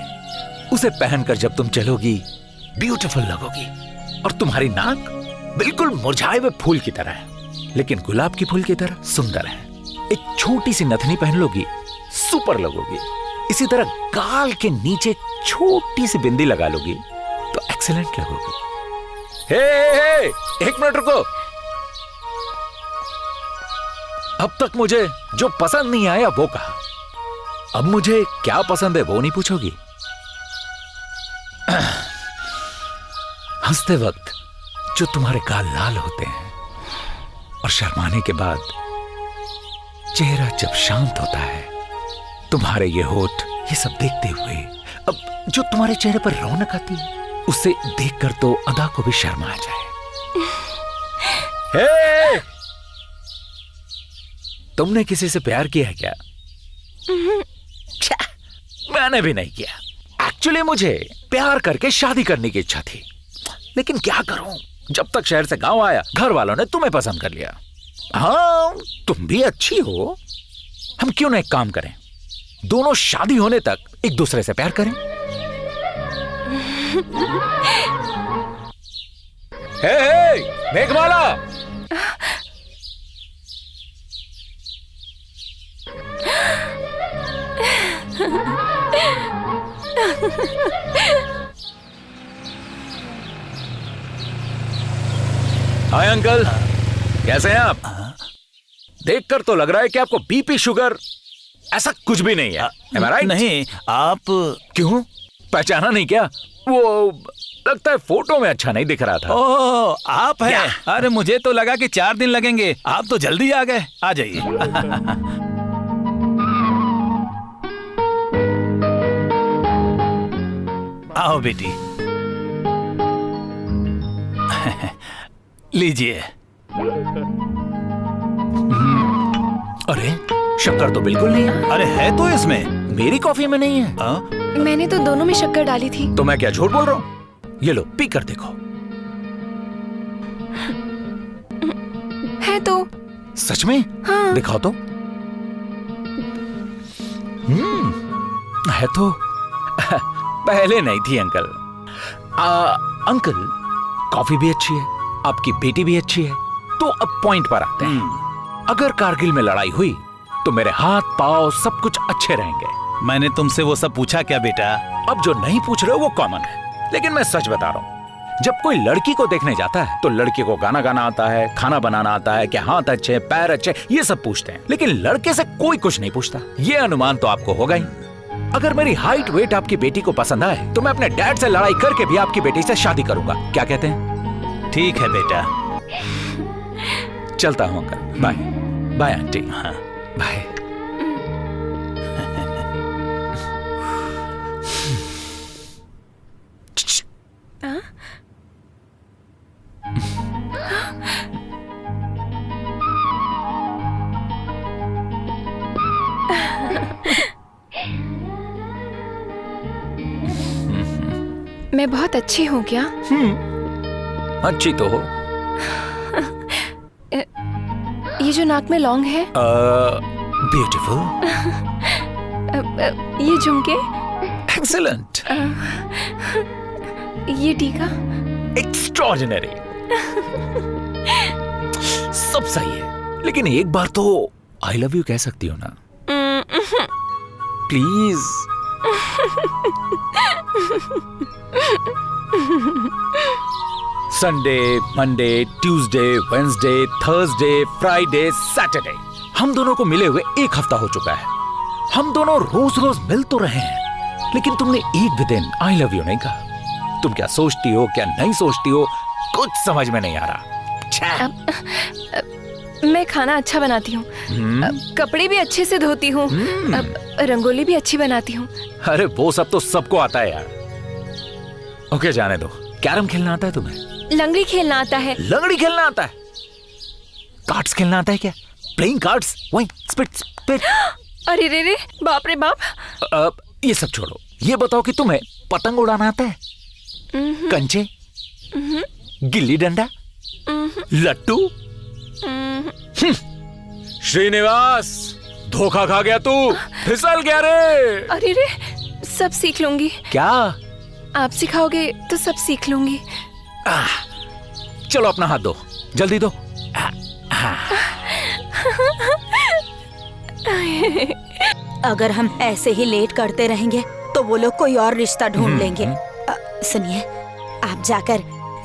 उसे पहनकर जब तुम चलोगी ब्यूटीफुल लगोगी। और तुम्हारी नाक बिल्कुल मुरझाए हुए फूल की तरह है, लेकिन गुलाब की फूल की तरह सुंदर है। एक छोटी सी नथनी पहन लोगी, सुपर लगोगी। इसी तरह गाल के नीचे छोटी सी बिंदी लगा लोगी तो एक्सीलेंट लगोगी। हे, एक मिनट रुको। अब तक मुझे जो पसंद नहीं आया वो कहा, अब मुझे क्या पसंद है वो नहीं पूछोगी। हंसते वक्त जो तुम्हारे गाल लाल होते हैं और शर्माने के बाद चेहरा जब शांत होता है, तुम्हारे ये होठ, ये सब देखते हुए अब जो तुम्हारे चेहरे पर रौनक आती है, उसे देखकर तो अदा को भी शर्म आ जाए। हे! तुमने किसी से प्यार किया है क्या? मैंने भी नहीं किया। एक्चुअली मुझे प्यार करके शादी करने की इच्छा थी, लेकिन क्या करूं, जब तक शहर से गांव आया घर वालों ने तुम्हें पसंद कर लिया। हाँ, तुम भी अच्छी हो। हम क्यों ना एक काम करें, दोनों शादी होने तक एक दूसरे से प्यार करें। हे, मेघमाला, हाय अंकल, कैसे हैं आप? देखकर तो लग रहा है कि आपको बीपी शुगर ऐसा कुछ भी नहीं है। Am I right? नहीं, आप क्यों, पहचाना नहीं क्या? वो लगता है फोटो में अच्छा नहीं दिख रहा था। ओह, आप हैं? अरे मुझे तो लगा कि 4 दिन लगेंगे, आप तो जल्दी आ गए। आ जाइए। आओ बेटी। लीजिए। अरे शक्कर तो बिल्कुल नहीं है। अरे है तो इसमें। मेरी कॉफी में नहीं है। मैंने तो दोनों में शक्कर डाली थी। तो मैं क्या झूठ बोल रहा हूँ? ये लो, पी कर देखो। है तो। सच में? हाँ। दिखाओ तो। है तो पहले नहीं थी अंकल। अंकल, कॉफी भी अच्छी है, आपकी बेटी भी अच्छी है। तो अब पॉइंट पर आते हैं। अगर कारगिल में लड़ाई हुई तो मेरे हाथ पांव सब कुछ अच्छे रहेंगे। मैंने तुमसे वो सब पूछा क्या बेटा? अब जो नहीं पूछ रहे हो वो कॉमन है, लेकिन मैं सच बता रहा हूँ। जब कोई लड़की को देखने जाता है तो लड़के को गाना गाना आता है, खाना बनाना आता है, क्या हाथ अच्छे पैर अच्छे, ये सब पूछते हैं। लेकिन लड़के से कोई कुछ नहीं पूछता। ये अनुमान तो आपको होगा ही। अगर मेरी हाइट वेट आपकी बेटी को पसंद आए तो मैं अपने डैड से लड़ाई करके भी आपकी बेटी से शादी करूंगा। क्या कहते हैं? ठीक है बेटा। चलता हूँ अंकल। Bye bye aunty. हाँ बाय। मैं बहुत अच्छी हूँ क्या? अच्छी तो हो। ये जो नाक में लौंग है, ब्यूटीफुल। ये झुमके, एक्सीलेंट। ये टीका, एक्स्ट्रॉर्डिनरी। सब सही है, लेकिन एक बार तो आई लव यू कह सकती हो ना? Please. Sunday, Monday, Tuesday, Wednesday, Thursday, Friday, Saturday, हम दोनों को मिले हुए एक हफ्ता हो चुका है। हम दोनों रोज रोज मिल तो रहे हैं, लेकिन तुमने एक भी दिन आई लव यू नहीं कहा। तुम क्या सोचती हो, क्या नहीं सोचती हो, कुछ समझ में नहीं आ रहा। मैं खाना अच्छा बनाती हूँ, कपड़े भी अच्छे से धोती हूँ, रंगोली भी अच्छी बनाती हूँ। अरे वो सब तो सबको आता है यार। ओके, जाने दो। कैरम खेलना आता है तुम्हें? लंगड़ी खेलना आता है। लंगड़ी खेलना आता है? कार्ड्स खेलना आता है क्या? प्लेइंग कार्ड्स, वही स्पिट स्पिट। अरे रे रे, बाप रे बाप। ये सब छोड़ो, ये बताओ कि तुम्हें पतंग उड़ाना आता है? कंचे, गिल्ली डंडा, लट्टू? श्रीनिवास, धोखा खा गया तू, फिसल गया रे। अरे रे, सब सीख लूंगी। क्या? आप सिखाओगे तो सब सीख लूंगी। चलो अपना हाथ दो, जल्दी दो। अगर हम ऐसे ही लेट करते रहेंगे तो वो लोग कोई और रिश्ता ढूंढ लेंगे। सुनिए, आप जाकर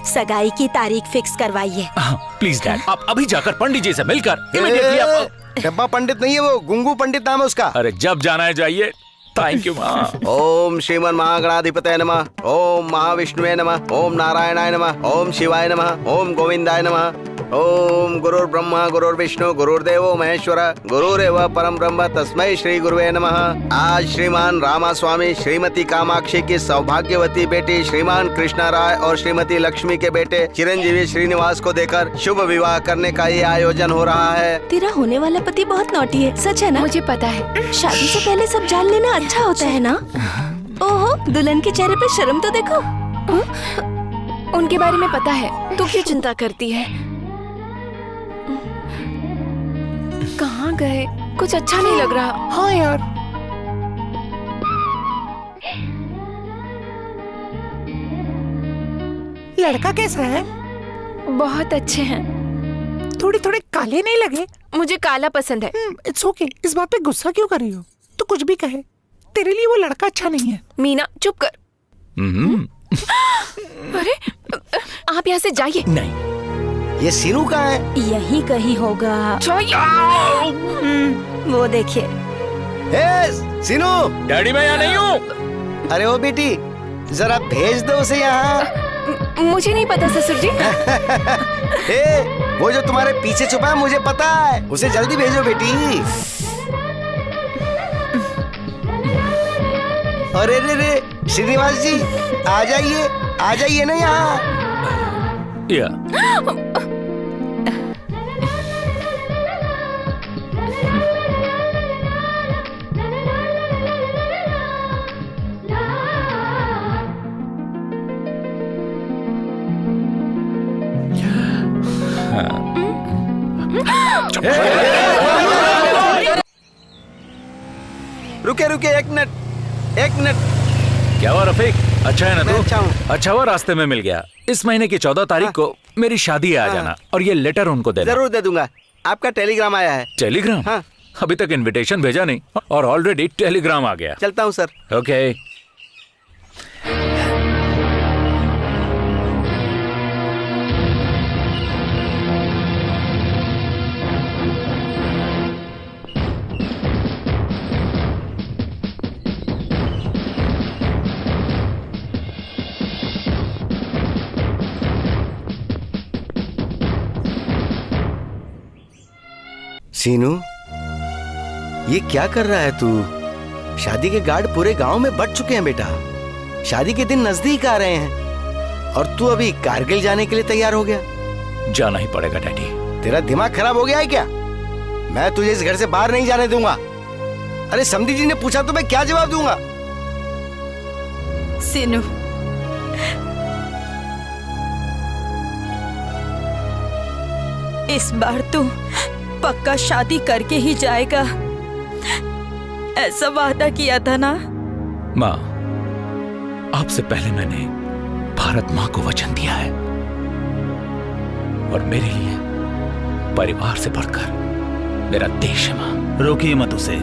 सगाई की तारीख फिक्स करवाइए। प्लीज डैड, आप अभी जाकर पंडित जी से मिलकर इमीडिएटली आप। डब्बा पंडित नहीं है वो, गुंगू पंडित नाम है उसका। अरे जब जाना है जाइए। थैंक यू माँ। ओम श्रीमन महागणाधिपतये नमः, ओम महाविष्णुवे नमः, ओम नारायणाय नमः, ओम शिवाय नमः, ओम गोविंदाय नमः, ओम गुरुर् ब्रह्मा गुरुर्विष्णु गुरुर्देवो महेश्वर गुरुरेव परम ब्रह्म तस्मै श्री गुरुवे नमः। आज श्रीमान रामा स्वामी श्रीमती कामाक्षी की सौभाग्यवती बेटी श्रीमान कृष्णा राय और श्रीमती लक्ष्मी के बेटे चिरंजीवी श्रीनिवास को देकर शुभ विवाह करने का ये आयोजन हो रहा है। तेरा होने वाला पति बहुत नॉटी है, सच है ना? मुझे पता है। शादी से पहले सब जान लेना अच्छा होता है ना? ओहो, दुल्हन के चेहरे पे शर्म तो देखो। उनके बारे में पता है, तू क्यों चिंता करती है? कहाँ गए? कुछ अच्छा नहीं लग रहा। हाँ यार, लड़का कैसा है? बहुत अच्छे हैं। थोड़े थोड़े काले नहीं लगे? मुझे काला पसंद है। इट्स ओके, इस बात पे गुस्सा क्यों कर रही हो? तो कुछ भी कहे, तेरे लिए वो लड़का अच्छा नहीं है। मीना चुप कर। अरे आप यहाँ से जाइए। नहीं, ये सीनू कहाँ है? यहीं कहीं होगा। वो देखिए। सीनू, डैडी मैं यहाँ नहीं हूँ। अरे ओ बेटी, जरा भेज दो उसे यहाँ। मुझे नहीं पता ससुर जी। वो जो तुम्हारे पीछे छुपा है मुझे पता है, उसे जल्दी भेजो बेटी। अरे रे रे, श्रीनिवास जी आ जाइए ना यहाँ। रुके रुके, एक मिनट। क्या हुआ रफीक, अच्छा है ना मैं तू? अच्छा हूँ। अच्छा हुआ रास्ते में मिल गया। इस महीने की 14 तारीख को मेरी शादी है, आ जाना और ये लेटर उनको देना। जरूर दे दूंगा। आपका टेलीग्राम आया है। टेलीग्राम? हाँ। अभी तक इनविटेशन भेजा नहीं और ऑलरेडी टेलीग्राम आ गया। चलता हूँ सर। ओके। सीनू, ये क्या कर रहा है तू? शादी के गार्ड पूरे गांव में बट चुके हैं बेटा। शादी के दिन नजदीक आ रहे हैं और तू अभी कारगिल जाने के लिए तैयार हो गया। जाना ही पड़ेगा डैडी। तेरा दिमाग खराब हो गया है क्या? मैं तुझे इस घर से बाहर नहीं जाने दूंगा। अरे समधी जी ने पूछा तो मैं क्या जवाब दूंगा? सीनू, इस बार तू पक्का शादी करके ही जाएगा, ऐसा वादा किया था ना? माँ, आपसे पहले मैंने भारत माँ को वचन दिया है और मेरे लिए परिवार से बढ़कर मेरा देश है माँ। रोकिए मत उसे।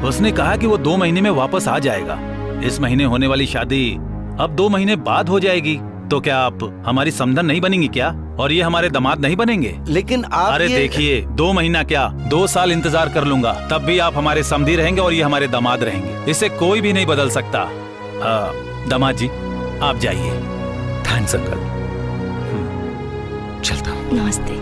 उसने कहा कि वो 2 महीने में वापस आ जाएगा। इस महीने होने वाली शादी अब 2 महीने बाद हो जाएगी। तो क्या आप हमारी समधन नहीं बनेंगी क्या? और ये हमारे दामाद नहीं बनेंगे? लेकिन आप अरे देखिए, 2 महीना क्या 2 साल इंतजार कर लूंगा, तब भी आप हमारे समधी रहेंगे और ये हमारे दामाद रहेंगे। इसे कोई भी नहीं बदल सकता। दामाद जी, आप जाइए। Thanks uncle. चलता हूँ। नमस्ते।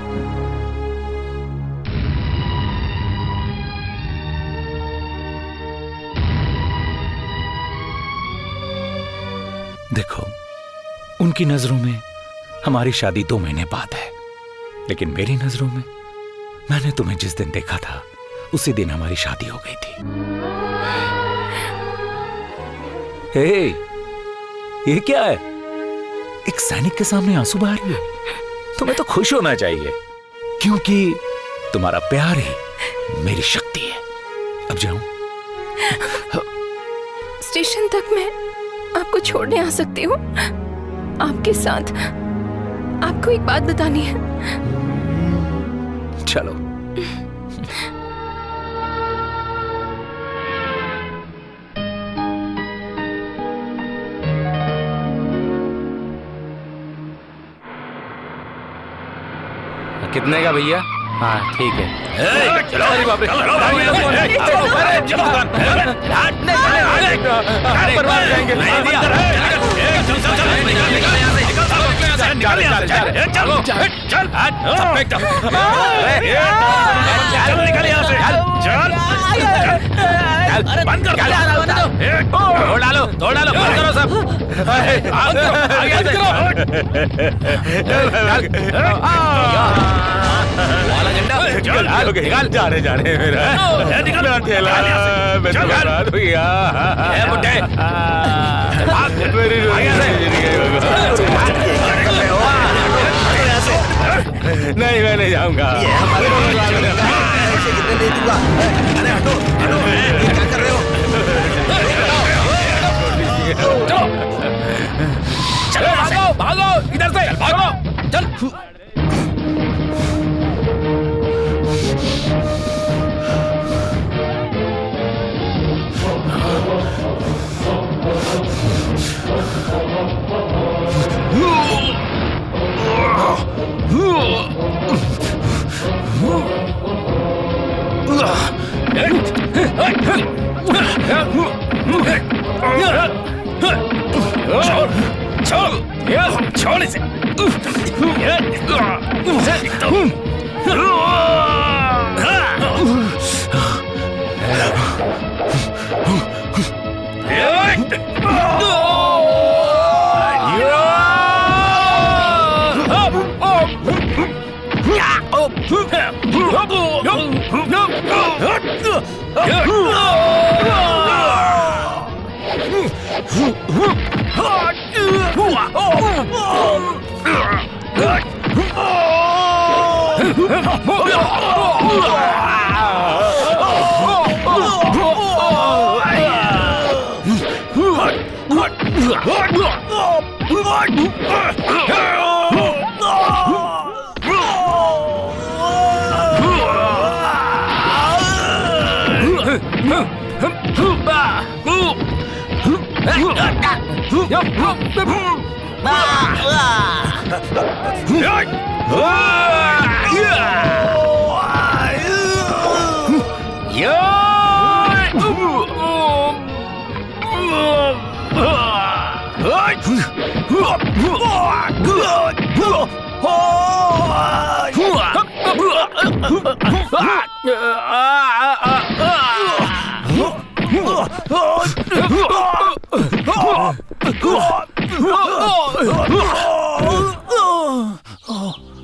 देखो, उनकी नजरों में हमारी शादी 2 महीने बाद है, लेकिन मेरी नजरों में मैंने तुम्हें जिस दिन देखा था उसी दिन हमारी शादी हो गई थी। हे, ये क्या है? एक सैनिक के सामने आंसू बहा रही है। तुम्हें तो खुश होना चाहिए, क्योंकि तुम्हारा प्यार ही मेरी शक्ति है। अब जाऊं? स्टेशन तक मैं आपको छोड़ने आ सकती हूँ। आपके साथ आपको एक बात बतानी है। चलो। कितने का भैया? हाँ ठीक है। चलो बाप रे, तोड़ डालो, बंद करो सब। वाला झंडा निकाल। जा रहे मेरा ठेला, मैं तो बर्बाद हो गया। नहीं, मैं नहीं जाऊंगा। अरे हटो, क्या कर रहे हो? चलो भागो, भागो इधर से, भागो, चल। छोड़ इसे।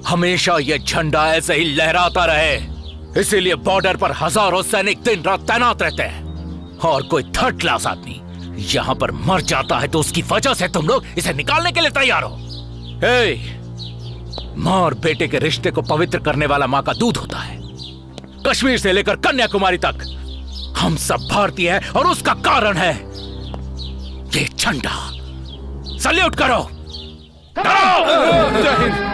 हमेशा ये झंडा ऐसे ही लहराता रहे, इसीलिए बॉर्डर पर हजारों सैनिक दिन रात तैनात रहते हैं। और कोई थर्ड क्लास आदमी यहाँ पर मर जाता है तो उसकी वजह से तुम लोग इसे निकालने के लिए तैयार हो। माँ और बेटे के रिश्ते को पवित्र करने वाला माँ का दूध होता है। कश्मीर से लेकर कन्याकुमारी तक हम सब भारतीय हैं और उसका कारण है ये झंडा। सल्यूट करो। जय हिंद।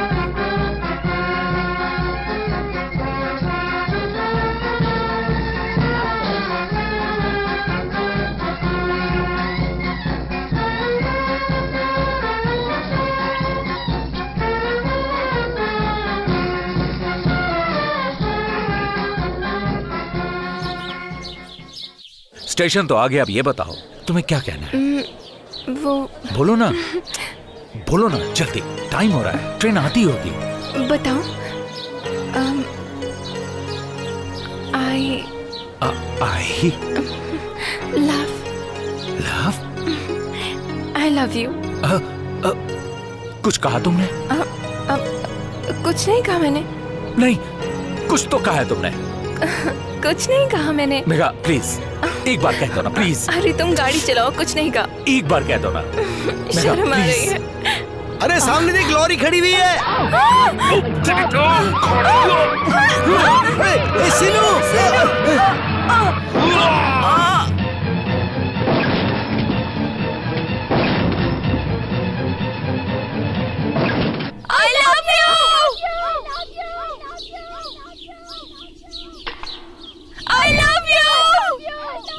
स्टेशन तो आ गया, अब ये बताओ तुम्हें क्या कहना है? वो बोलो ना, बोलो ना, जल्दी, टाइम हो रहा है, ट्रेन आती होगी। बताओ। I love I love you. कुछ कहा तुमने? कुछ नहीं कहा मैंने। नहीं, कुछ तो कहा है तुमने। कुछ नहीं कहा मैंने। मेघा प्लीज एक बार कह दो ना, प्लीज। अरे तुम गाड़ी चलाओ, कुछ नहीं कहा। एक बार कह दो ना। शर्म आ रही है। अरे सामने देख, लॉरी खड़ी हुई है। Sinu, I love you. I love you.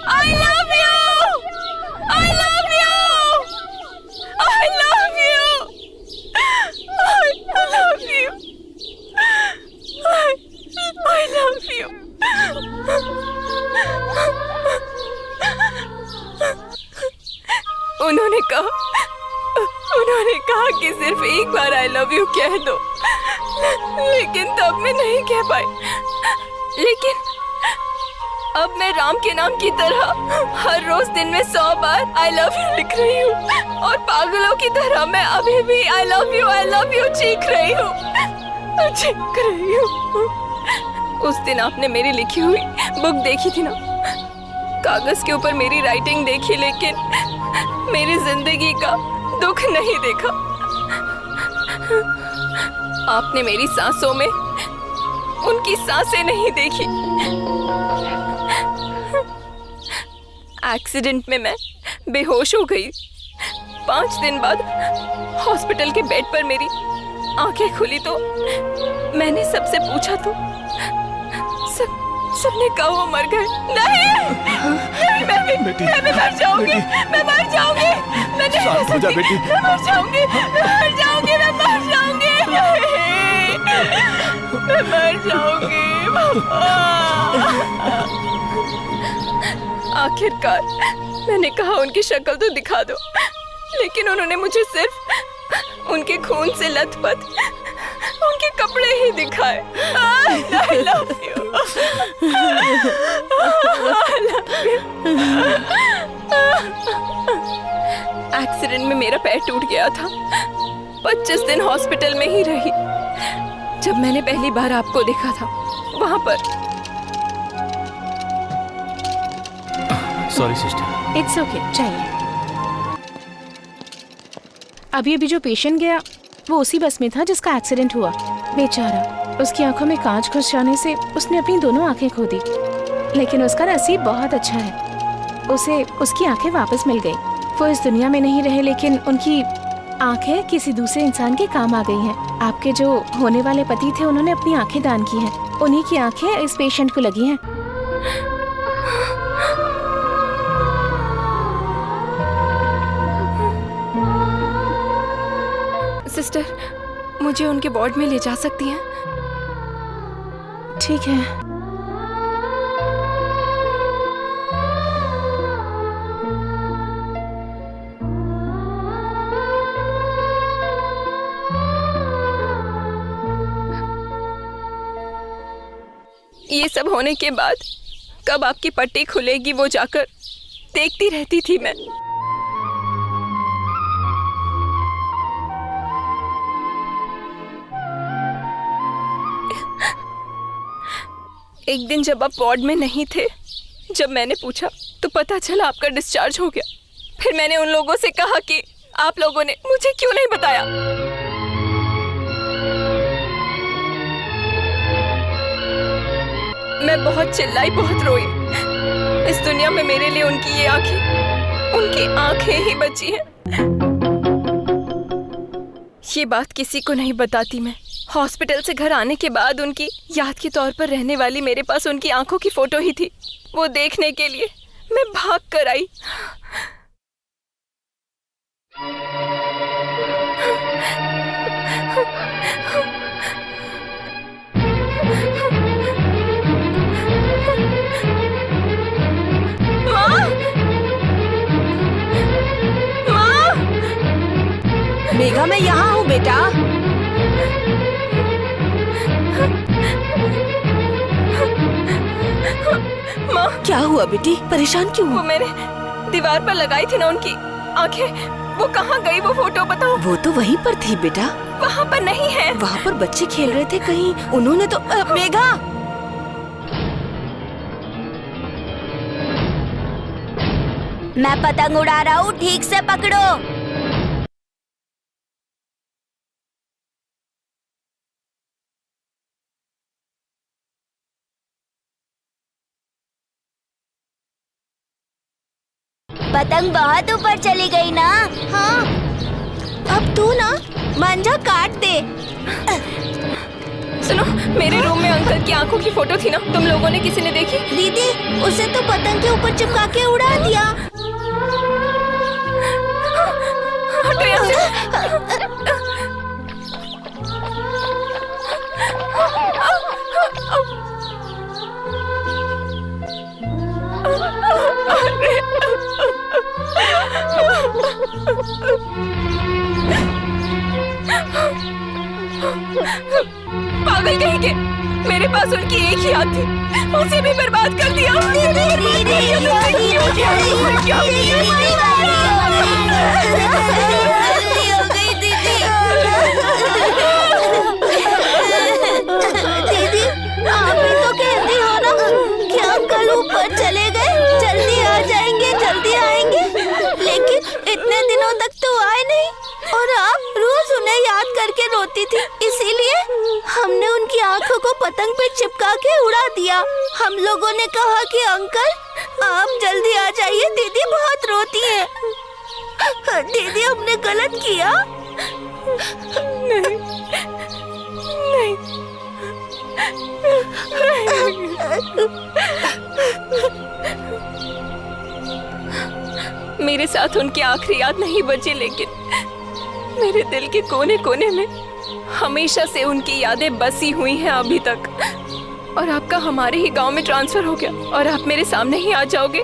I love you. I love you. I love you. I love you. I love you. उन्होंने कहा कि सिर्फ एक बार आई लव यू कह दो, लेकिन तब मैं नहीं कह पाई। लेकिन अब मैं राम के नाम की तरह हर रोज दिन में 100 बार आई लव यू लिख रही हूँ और पागलों की तरह मैं अभी भी आई लव यू चीख रही हूँ। उस दिन आपने मेरी लिखी हुई बुक देखी थी ना, कागज के ऊपर मेरी राइटिंग देखी, लेकिन मेरी जिंदगी का दुख नहीं देखा। आपने मेरी सांसों में उनकी सांसें नहीं देखी। एक्सीडेंट में मैं बेहोश हो गई। 5 दिन बाद हॉस्पिटल के बेड पर मेरी आंखें खुली तो मैंने सबसे पूछा तो सबने कहा वो मर गए। नहीं, मैं मर जाऊंगी, मैं मर जाऊंगी, मैं नहीं रह सकती, मैं मर जाऊंगी, मैं मर जाऊंगी पापा। आखिरकार मैंने कहा उनकी शक्ल तो दिखा दो, लेकिन उन्होंने मुझे सिर्फ उनके खून से लथपथ उनके कपड़े ही दिखाए। I love you. एक्सीडेंट में मेरा पैर टूट गया था। 25 दिन हॉस्पिटल में ही रही। जब मैंने पहली बार आपको देखा था वहां पर। Sorry sister. इट्स ओके, चाहिए। अभी जो पेशेंट गया वो उसी बस में था जिसका एक्सीडेंट हुआ। बेचारा, उसकी आंखों में कांच घुस जाने से उसने अपनी दोनों आंखें खो दी, लेकिन उसका नसीब बहुत अच्छा है, उसे उसकी आंखें वापस मिल गई। वो इस दुनिया में नहीं रहे, लेकिन उनकी आंखें किसी दूसरे इंसान के काम आ गई हैं। आपके जो होने वाले पति थे उन्होंने अपनी आंखें दान की हैं। उन्हीं की आंखें इस पेशेंट को लगी हैं। सिस्टर, मुझे उनके वार्ड में ले जा सकती हैं? ठीक है। ये सब होने के बाद कब आपकी पट्टी खुलेगी वो जाकर देखती रहती थी मैं। एक दिन जब आप वार्ड में नहीं थे, जब मैंने पूछा तो पता चला आपका डिस्चार्ज हो गया। फिर मैंने उन लोगों से कहा कि आप लोगों ने मुझे क्यों नहीं बताया। मैं बहुत चिल्लाई, बहुत रोई। इस दुनिया में मेरे लिए उनकी ये उनकी आंखें ही बची हैं। ये बात किसी को नहीं बताती मैं। हॉस्पिटल से घर आने के बाद उनकी याद के तौर पर रहने वाली मेरे पास उनकी आंखों की फोटो ही थी। वो देखने के लिए मैं भाग कर आई। मेघा, मैं यहाँ हूँ बेटा। माँ, क्या हुआ बेटी? परेशान क्यों वो हो? मैंने दीवार पर लगाई थी ना उनकी आंखें, वो कहाँ गई वो फोटो बताओ। वो तो वहीं पर थी बेटा। वहाँ पर नहीं है। वहाँ पर बच्चे खेल रहे थे कहीं, उन्होंने तो मेघा, मैं पतंग उड़ा रहा हूँ, ठीक से पकड़ो। पतंग बहुत ऊपर चली गई ना। हाँ, अब तू ना मांझा काट दे। सुनो, मेरे रूम में अंकल की आंखों की फोटो थी ना, तुम लोगों ने किसी ने देखी? दीदी, उसे तो पतंग के ऊपर चिपका के उड़ा दिया। हटो यहाँ से। पागल कहीं के, मेरे पास उनकी एक ही याद थी, उसे भी बर्बाद कर दिया। दीदी, आप ही तो कहती हो ना कि अंकल ऊपर चले गए, जल्दी आ जाएंगे, जल्दी आएंगे, लेकिन इतने दिनों तक तो आए नहीं और आप रोज उन्हें याद करके रोती थी। इसीलिए हमने उनकी आंखों को पतंग पे चिपका के उड़ा दिया। हम लोगों ने कहा कि अंकल आप जल्दी आ जाइए, दीदी बहुत रोती है। दीदी, हमने गलत किया? नहीं, नहीं। मेरे साथ उनकी आखिरी याद नहीं बची, लेकिन मेरे दिल के कोने कोने में हमेशा से उनकी यादें बसी हुई हैं अभी तक। और आपका हमारे ही गांव में ट्रांसफर हो गया और आप मेरे सामने ही आ जाओगे,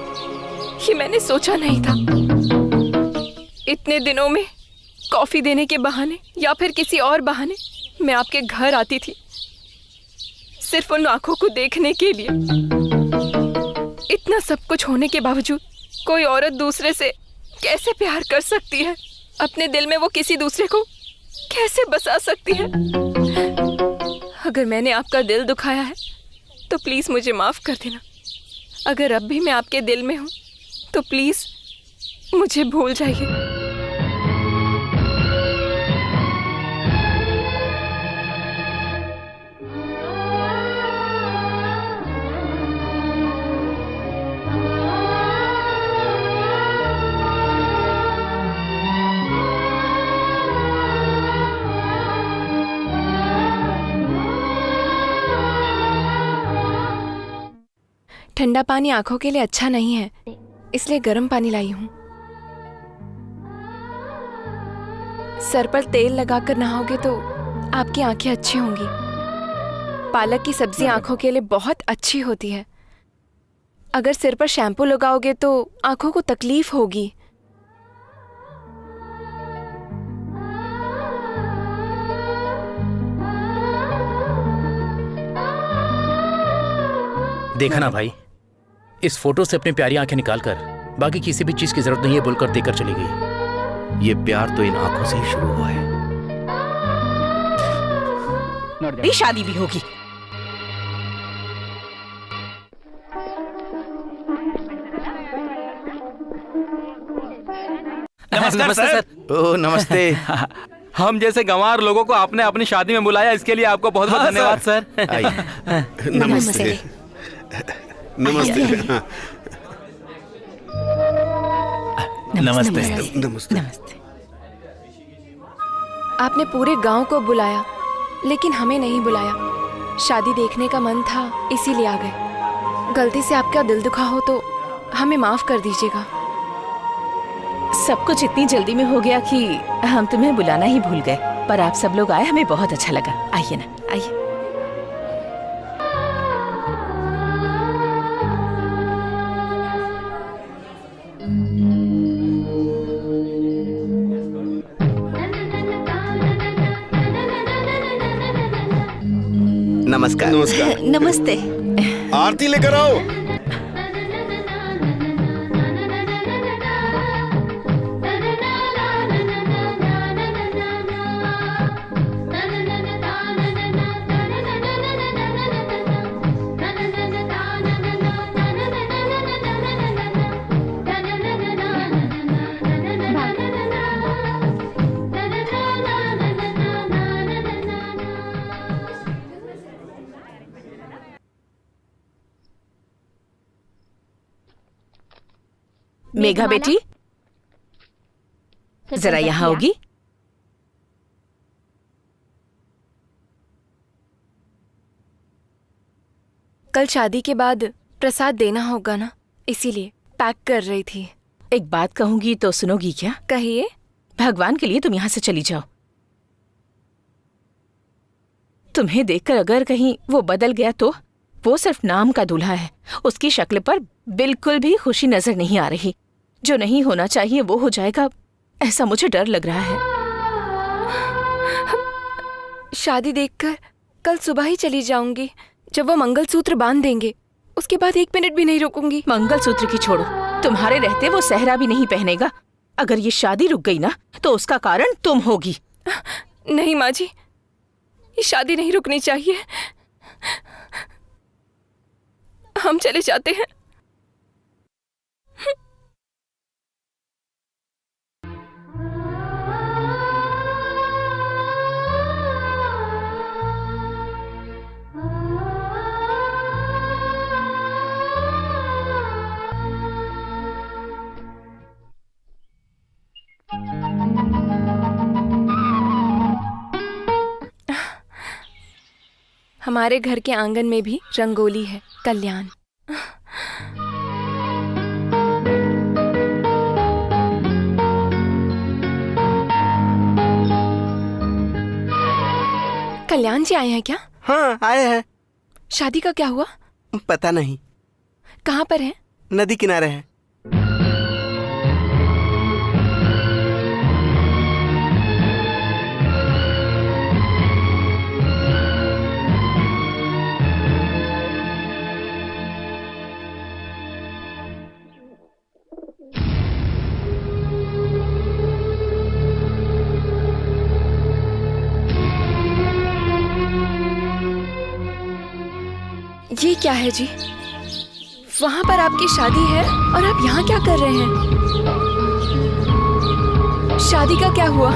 ये मैंने सोचा नहीं था। इतने दिनों में कॉफी देने के बहाने या फिर किसी और बहाने मैं आपके घर आती थी, सिर्फ उन आंखों को देखने के लिए। इतना सब कुछ होने के बावजूद कोई औरत दूसरे से कैसे प्यार कर सकती है? अपने दिल में वो किसी दूसरे को कैसे बसा सकती है? अगर मैंने आपका दिल दुखाया है तो प्लीज मुझे माफ कर देना। अगर अब भी मैं आपके दिल में हूँ तो प्लीज मुझे भूल जाइए। ठंडा पानी आंखों के लिए अच्छा नहीं है, इसलिए गर्म पानी लाई हूँ। सर पर तेल लगाकर नहाओगे तो आपकी आंखें अच्छी होंगी। पालक की सब्जी आंखों के लिए बहुत अच्छी होती है। अगर सिर पर शैम्पू लगाओगे तो आंखों को तकलीफ होगी। देखा ना भाई, इस फोटो से अपनी प्यारी आंखें निकालकर बाकी किसी भी चीज की जरूरत नहीं है बोलकर देकर चली गई। ये प्यार तो इन आंखों से ही शुरू हुआ है। भी शादी भी होगी। नमस्कार सर। ओह नमस्ते। हम जैसे गंवार लोगों को आपने अपनी शादी में बुलाया, इसके लिए आपको बहुत बहुत धन्यवाद सर। आइए। नमस्ते। नमस्ते। नमस्ते। नमस्ते। आपने पूरे गांव को बुलाया, लेकिन हमें नहीं बुलाया। शादी देखने का मन था, इसीलिए आ गए। गलती से आपका दिल दुखा हो तो हमें माफ कर दीजिएगा। सब कुछ इतनी जल्दी में हो गया कि हम तुम्हें बुलाना ही भूल गए, पर आप सब लोग आए, हमें बहुत अच्छा लगा। आइए ना, आइए। नमस्कार। नमस्कार। नमस्ते। आरती लेकर आओ। मेघा बेटी, जरा यहाँ होगी। कल शादी के बाद प्रसाद देना होगा ना, इसीलिए पैक कर रही थी। एक बात कहूंगी तो सुनोगी क्या? कहिए। भगवान के लिए तुम यहाँ से चली जाओ। तुम्हें देखकर अगर कहीं वो बदल गया तो वो सिर्फ नाम का दूल्हा है। उसकी शक्ल पर बिल्कुल भी खुशी नजर नहीं आ रही। जो नहीं होना चाहिए वो हो जाएगा, ऐसा मुझे डर लग रहा है। शादी देखकर कल सुबह ही चली जाऊंगी। जब वो मंगलसूत्र बांध देंगे उसके बाद 1 मिनट भी नहीं रुकूंगी। मंगलसूत्र की छोड़ो, तुम्हारे रहते वो सहरा भी नहीं पहनेगा। अगर ये शादी रुक गई ना तो उसका कारण तुम होगी। नहीं माँ जी, ये शादी नहीं रुकनी चाहिए। हम चले जाते हैं। हमारे घर के आंगन में भी रंगोली है। कल्याण। कल्याण जी आए हैं क्या? हाँ आए हैं। शादी का क्या हुआ? पता नहीं। कहाँ पर है? नदी किनारे है। ये क्या है जी? वहां पर आपकी शादी है और आप यहाँ क्या कर रहे हैं? शादी का क्या हुआ?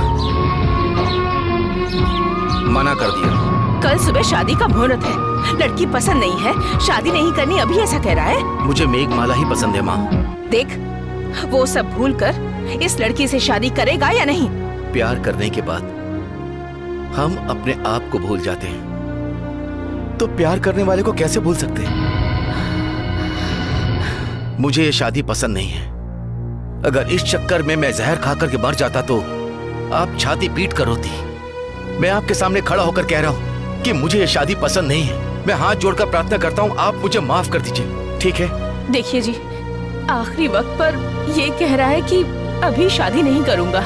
मना कर दिया। कल सुबह शादी का मुहूर्त है। लड़की पसंद नहीं है, शादी नहीं करनी, अभी ऐसा कह रहा है। मुझे मेघमाला ही पसंद है माँ। देख, वो सब भूल कर इस लड़की से शादी करेगा या नहीं? प्यार करने के बाद हम अपने आप को भूल जाते हैं, तो प्यार करने वाले को कैसे भूल सकते हैं? मुझे ये शादी पसंद नहीं है। अगर इस चक्कर में मैं जहर खा करके मर जाता तो आप छाती पीट कर रोती। मैं आपके सामने खड़ा होकर कह रहा हूँ कि मुझे ये शादी पसंद नहीं है। मैं हाथ जोड़कर प्रार्थना करता हूँ, आप मुझे माफ कर दीजिए, ठीक है? देखिए जी, आखिरी वक्त पर ये कह रहा है कि अभी शादी नहीं करूंगा।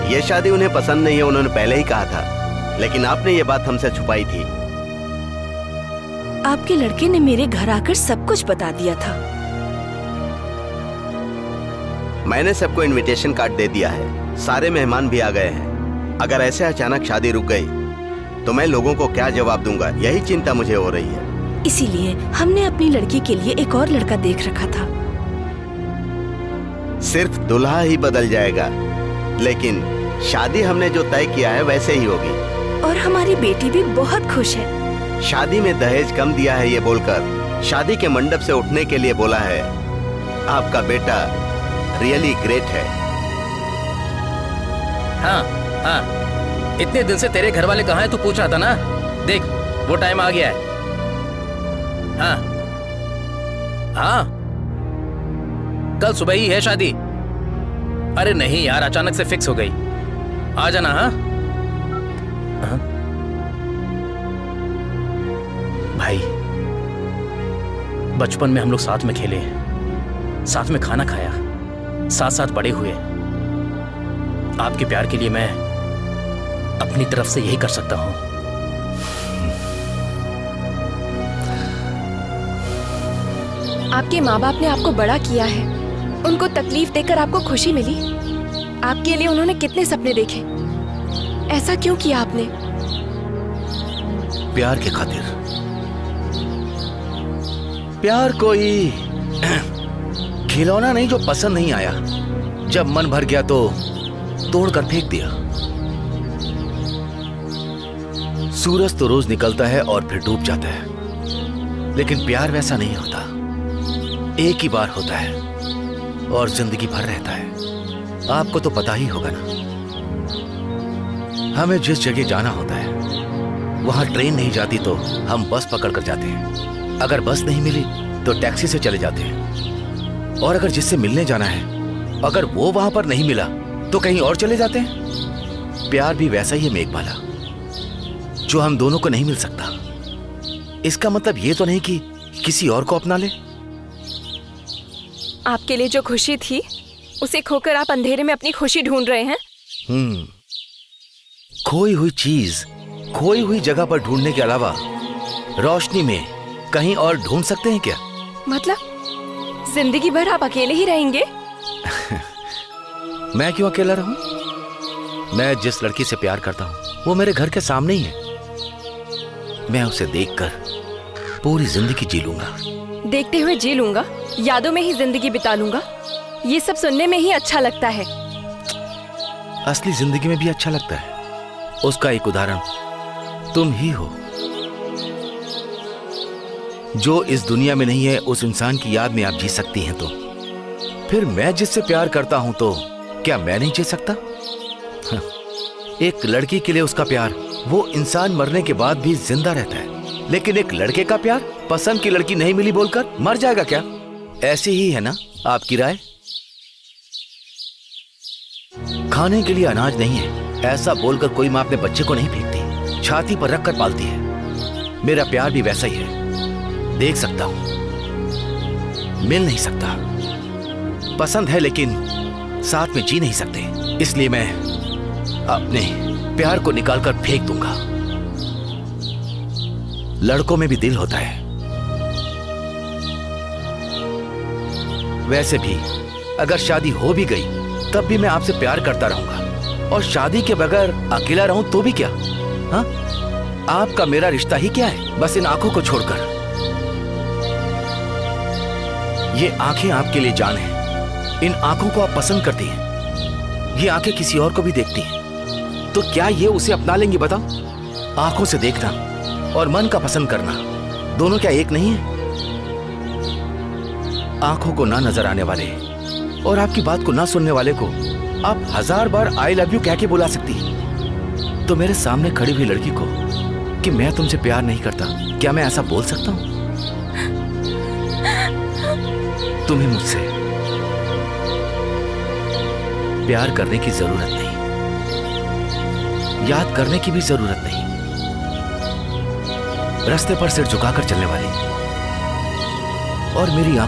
ये शादी उन्हें पसंद नहीं है, उन्होंने पहले ही कहा था, लेकिन आपने ये बात हमसे छुपाई थी। आपके लड़के ने मेरे घर आकर सब कुछ बता दिया था। मैंने सबको इनविटेशन कार्ड दे दिया है, सारे मेहमान भी आ गए हैं। अगर ऐसे अचानक शादी रुक गई तो मैं लोगों को क्या जवाब दूंगा, यही चिंता मुझे हो रही है। इसीलिए हमने अपनी लड़की के लिए एक और लड़का देख रखा था। सिर्फ दुल्हा ही बदल जाएगा, लेकिन शादी हमने जो तय किया है वैसे ही होगी। और हमारी बेटी भी बहुत खुश है। शादी में दहेज कम दिया है ये बोलकर शादी के मंडप से उठने के लिए बोला है। आपका बेटा रियली ग्रेट है। हाँ हाँ, इतने दिन से तेरे घर वाले कहाँ हैं तू पूछ रहा था ना। देख वो टाइम आ गया है। हाँ हाँ, कल सुबह ही है शादी। अरे नहीं यार, अचानक से फिक्स हो गई। आ जाना। हाँ हाँ? भाई, बचपन में हम लोग साथ में खेले, साथ में खाना खाया, साथ साथ बड़े हुए। आपके प्यार के लिए मैं अपनी तरफ से यही कर सकता हूं। आपके माँ बाप ने आपको बड़ा किया है, उनको तकलीफ देकर आपको खुशी मिली। आपके लिए उन्होंने कितने सपने देखे, ऐसा क्यों किया आपने? प्यार के खातिर। प्यार कोई खिलौना नहीं जो पसंद नहीं आया, जब मन भर गया तो तोड़कर फेंक दिया। सूरज तो रोज निकलता है और फिर डूब जाता है, लेकिन प्यार वैसा नहीं होता। एक ही बार होता है और जिंदगी भर रहता है। आपको तो पता ही होगा ना। हमें जिस जगह जाना होता है वहां ट्रेन नहीं जाती तो हम बस पकड़ कर जाते हैं। अगर बस नहीं मिली तो टैक्सी से चले जाते हैं। और अगर जिससे मिलने जाना है, अगर वो वहां पर नहीं मिला तो कहीं और चले जाते हैं। प्यार भी वैसा ही है मेघमाला, जो हम दोनों को नहीं मिल सकता। इसका मतलब ये तो नहीं कि किसी और को अपना ले। आपके लिए जो खुशी थी उसे खोकर आप अंधेरे में अपनी खुशी ढूंढ रहे हैं। खोई हुई चीज खोई हुई जगह पर ढूंढने के अलावा रोशनी में कहीं और ढूंढ सकते हैं क्या? मतलब जिंदगी भर आप अकेले ही रहेंगे? मैं क्यों अकेला रहूं? मैं जिस लड़की से प्यार करता हूं वो मेरे घर के सामने ही है। मैं उसे देखकर पूरी जिंदगी जी लूंगा। देखते हुए जी लूंगा, यादों में ही जिंदगी बिता लूंगा, ये सब सुनने में ही अच्छा लगता है। असली जिंदगी में भी अच्छा लगता है। उसका एक उदाहरण तुम ही हो। जो इस दुनिया में नहीं है उस इंसान की याद में आप जी सकती हैं, तो फिर मैं जिससे प्यार करता हूं तो क्या मैं नहीं जी सकता? एक लड़की के लिए उसका प्यार, वो इंसान मरने के बाद भी जिंदा रहता है, लेकिन एक लड़के का प्यार पसंद की लड़की नहीं मिली बोलकर मर जाएगा क्या? ऐसे ही है ना आपकी राय? खाने के लिए अनाज नहीं है ऐसा बोलकर कोई माँ अपने बच्चे को नहीं फेंकती, छाती पर रखकर पालती है। मेरा प्यार भी वैसा ही है। देख सकता हूं, मिल नहीं सकता, पसंद है लेकिन साथ में जी नहीं सकते, इसलिए मैं अपने प्यार को निकालकर फेंक दूंगा। लड़कों में भी दिल होता है। वैसे भी अगर शादी हो भी गई तब भी मैं आपसे प्यार करता रहूंगा, और शादी के बगैर अकेला रहूं तो भी क्या? हाँ, आपका मेरा रिश्ता ही क्या है? बस इन आंखों को छोड़कर। ये आंखें आपके लिए जान है। इन आंखों को आप पसंद करती हैं। ये आंखें किसी और को भी देखती हैं, तो क्या ये उसे अपना लेंगी? बताओ। आंखों से देखना और मन का पसंद करना दोनों क्या एक नहीं है? आंखों को ना नजर आने वाले और आपकी बात को ना सुनने वाले को आप 1000 बार आई लव यू कह के बुला सकती हैं, तो मेरे सामने खड़ी हुई लड़की को कि मैं तुमसे प्यार नहीं करता, क्या मैं ऐसा बोल सकता हूं? तुम्हें मुझसे प्यार करने की जरूरत नहीं, याद करने की भी जरूरत नहीं। रास्ते पर सिर झुकाकर चलने वाली और मेरी आंखों